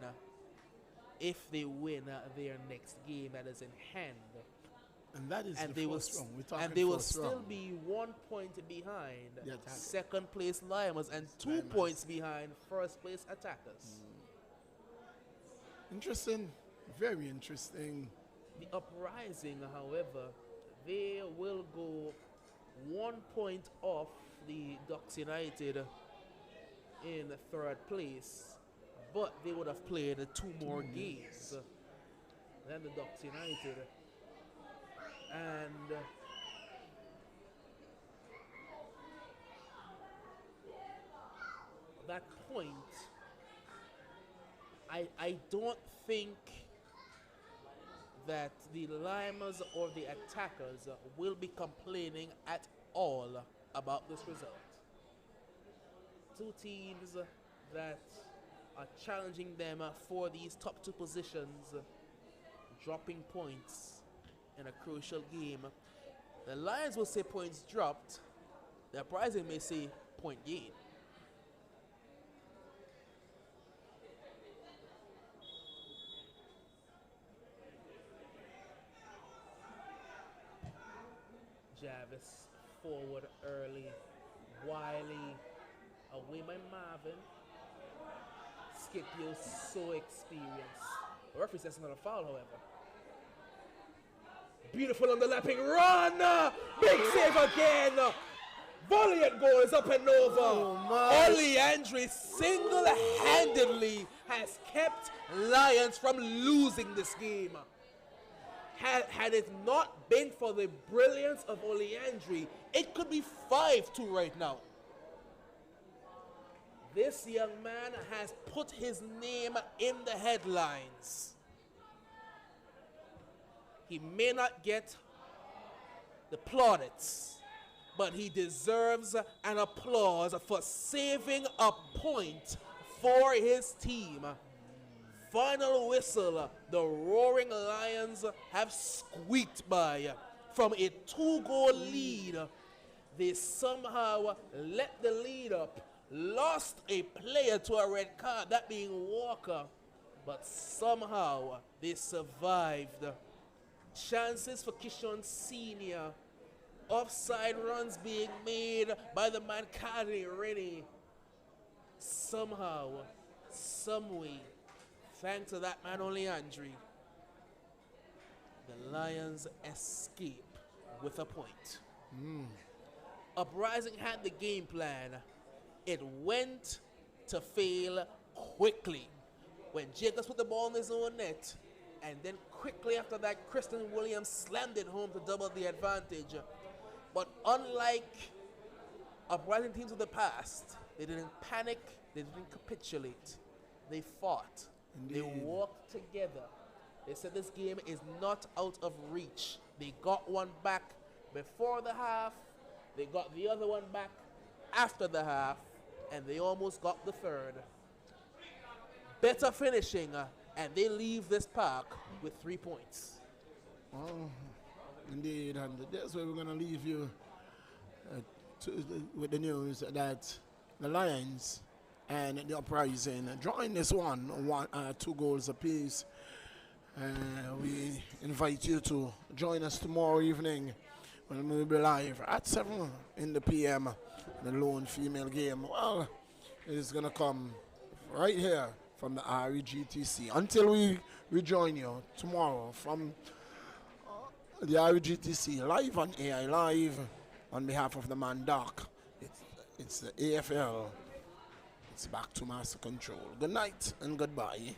if they win their next game that is in hand. And that is And the they will, first round. We're talking and they will first still round. be 1 point behind The Attackers. second place Lions and 2 Lions. points behind first place Attackers. Interesting. Very interesting. The Uprising, however, they will go 1 point off the Ducks United in third place, but they would have played 2 more games than the Ducks United. And that point, I don't think that the Limers or the Attackers will be complaining at all about this result. Two teams that are challenging them for these top 2 positions, dropping points in a crucial game. The Lions will say points dropped. The Uprising may say point gain. Jarvis forward early. Wiley away by Marvin. Scipio so experienced. The referee says not a foul, however. Beautiful underlapping run! Big save again! Valiant goal is up and over. Oli Andre single-handedly has kept Lions from losing this game. Had it not been for the brilliance of Oleandri, it could be 5-2 right now. This young man has put his name in the headlines. He may not get the plaudits, but he deserves an applause for saving a point for his team. Final whistle, the Roaring Lions have squeaked by from a 2-goal lead. They somehow let the lead up, lost a player to a red card, that being Walker, but somehow they survived. Chances for Kishon Sr., offside runs being made by the man Kadi Rennie. Somehow, someway, thanks to that man Oleandri, the Lions escape with a point. Uprising had the game plan. It went to fail quickly when Jacobs put the ball in his own net, and then quickly after that, Kristen Williams slammed it home to double the advantage. But unlike Uprising teams of the past, they didn't panic, they didn't capitulate. They fought. Indeed. They walked together. They said this game is not out of reach. They got one back before the half. They got the other one back after the half. And they almost got the third. Better finishing, and they leave this park with 3 points. Oh, indeed, and that's where we're going to leave you with the news that the Lions and the Uprising drawing this one 2 goals apiece. We invite you to join us tomorrow evening when we'll be live at 7 in the p.m. The lone female game. Well, it is going to come right here from the REGTC. Until we rejoin you tomorrow from the REGTC live on AI Live on behalf of the man Doc. It's the AFL. It's back to Master Control. Good night and goodbye.